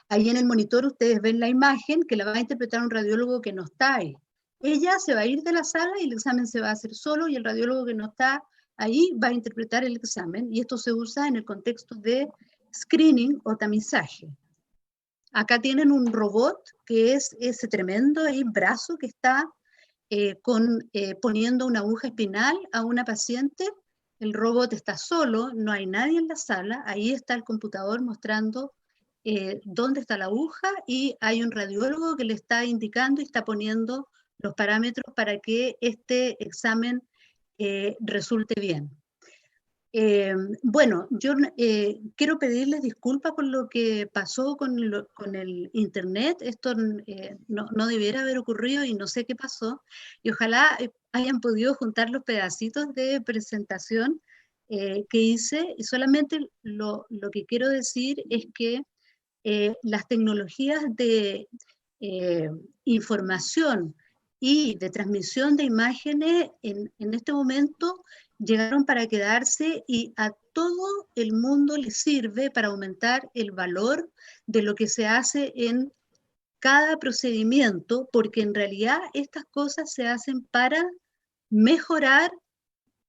Ahí en el monitor ustedes ven la imagen que la va a interpretar un radiólogo que no está ahí. Ella se va a ir de la sala y el examen se va a hacer solo, y el radiólogo que no está ahí va a interpretar el examen, y esto se usa en el contexto de screening o tamizaje. Acá tienen un robot que es ese tremendo brazo que está poniendo una aguja espinal a una paciente. El robot está solo, no hay nadie en la sala, ahí está el computador mostrando dónde está la aguja, y hay un radiólogo que le está indicando y está poniendo los parámetros para que este examen resulte bien. Bueno, yo quiero pedirles disculpas por lo que pasó con el internet. Esto no debiera haber ocurrido y no sé qué pasó, y ojalá hayan podido juntar los pedacitos de presentación que hice, y solamente lo que quiero decir es que las tecnologías de información y de transmisión de imágenes en este momento llegaron para quedarse, y a todo el mundo le sirve para aumentar el valor de lo que se hace en cada procedimiento, porque en realidad estas cosas se hacen para mejorar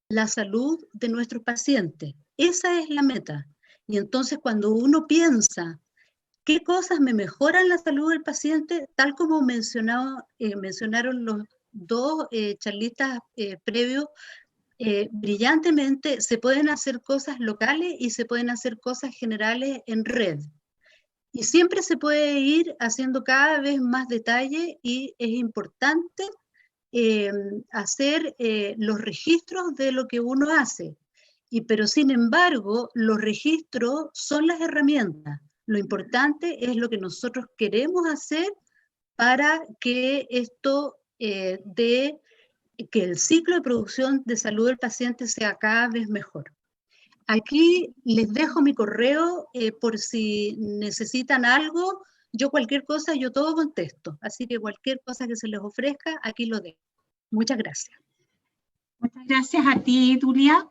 la salud de nuestros pacientes. Esa es la meta. Y entonces cuando uno piensa ¿qué cosas me mejoran la salud del paciente? Tal como mencionaron los dos charlistas previos, brillantemente, se pueden hacer cosas locales y se pueden hacer cosas generales en red. Y siempre se puede ir haciendo cada vez más detalle, y es importante hacer los registros de lo que uno hace. Pero sin embargo, los registros son las herramientas. Lo importante es lo que nosotros queremos hacer para que esto que el ciclo de producción de salud del paciente sea cada vez mejor. Aquí les dejo mi correo por si necesitan algo. Yo cualquier cosa, yo todo contesto. Así que cualquier cosa que se les ofrezca, aquí lo dejo. Muchas gracias. Muchas gracias a ti, Tulia.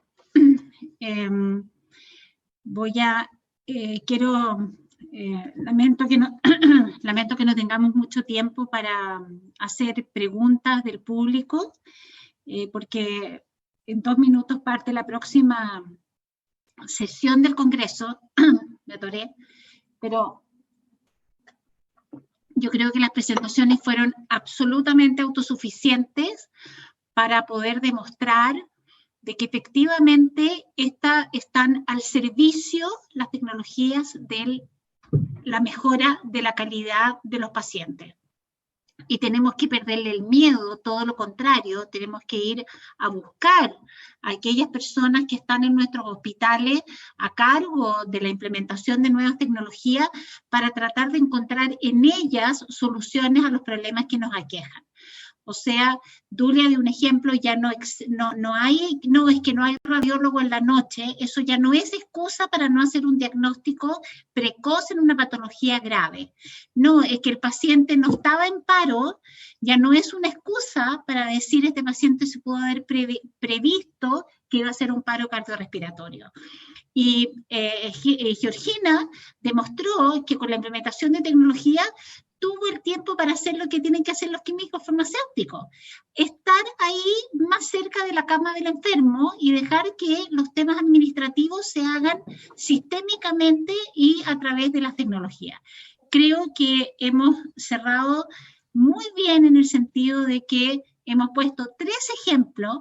Lamento que no tengamos mucho tiempo para hacer preguntas del público, porque en 2 minutos parte la próxima sesión del Congreso. Me atoré, pero yo creo que las presentaciones fueron absolutamente autosuficientes para poder demostrar de que efectivamente están al servicio las tecnologías del la mejora de la calidad de los pacientes. Y tenemos que perderle el miedo, todo lo contrario, tenemos que ir a buscar a aquellas personas que están en nuestros hospitales a cargo de la implementación de nuevas tecnologías para tratar de encontrar en ellas soluciones a los problemas que nos aquejan. O sea, Dulia de un ejemplo, ya no es que no hay radiólogo en la noche, eso ya no es excusa para no hacer un diagnóstico precoz en una patología grave. No, es que el paciente no estaba en paro, ya no es una excusa para decir este paciente se pudo haber previsto que iba a ser un paro cardiorrespiratorio. Y Georgina demostró que con la implementación de tecnología tuvo el tiempo para hacer lo que tienen que hacer los químicos farmacéuticos, estar ahí más cerca de la cama del enfermo y dejar que los temas administrativos se hagan sistémicamente y a través de las tecnologías. Creo que hemos cerrado muy bien en el sentido de que hemos puesto 3 ejemplos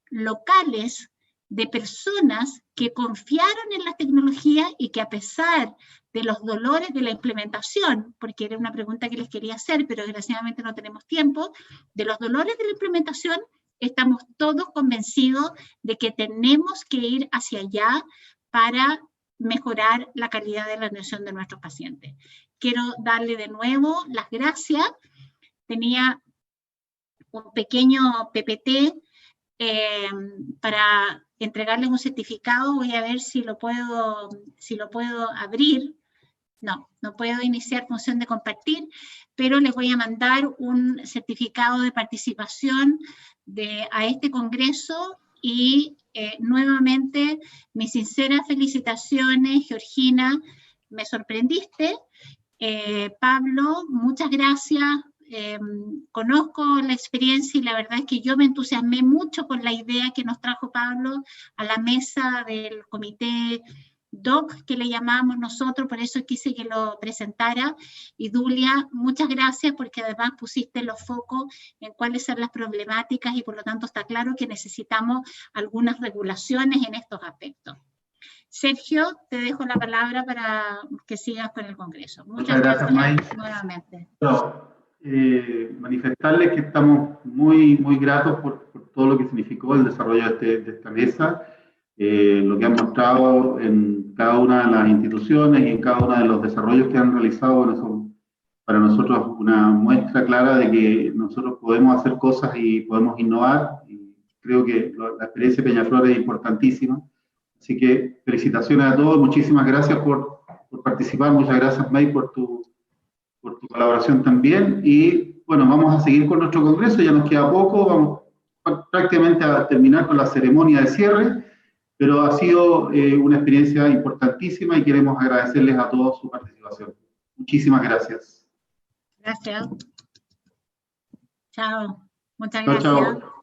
locales de personas que confiaron en la tecnología y que a pesar de los dolores de la implementación, porque era una pregunta que les quería hacer, pero desgraciadamente no tenemos tiempo, de los dolores de la implementación, estamos todos convencidos de que tenemos que ir hacia allá para mejorar la calidad de la atención de nuestros pacientes. Quiero darle de nuevo las gracias. Tenía un pequeño PPT para entregarles un certificado. Voy a ver si lo puedo abrir. No puedo iniciar función de compartir, pero les voy a mandar un certificado de participación a este congreso y nuevamente mis sinceras felicitaciones, Georgina, me sorprendiste. Pablo, muchas gracias. Conozco la experiencia y la verdad es que yo me entusiasmé mucho con la idea que nos trajo Pablo a la mesa del comité DOC, que le llamamos nosotros, por eso quise que lo presentara. Y Dulia, muchas gracias porque además pusiste los focos en cuáles son las problemáticas y por lo tanto está claro que necesitamos algunas regulaciones en estos aspectos. Sergio, te dejo la palabra para que sigas con el Congreso. Muchas gracias Mike. Nuevamente. Manifestarles que estamos muy gratos por todo lo que significó el desarrollo de esta mesa, lo que han mostrado en cada una de las instituciones y en cada uno de los desarrollos que han realizado. Bueno, son para nosotros una muestra clara de que nosotros podemos hacer cosas y podemos innovar, y creo que la experiencia de Peñaflor es importantísima. Así que felicitaciones a todos, muchísimas gracias por participar, muchas gracias May por tu colaboración también, y bueno, vamos a seguir con nuestro congreso, ya nos queda poco, vamos prácticamente a terminar con la ceremonia de cierre, pero ha sido una experiencia importantísima y queremos agradecerles a todos su participación. Muchísimas gracias. Gracias. Chao. Muchas gracias. Chao.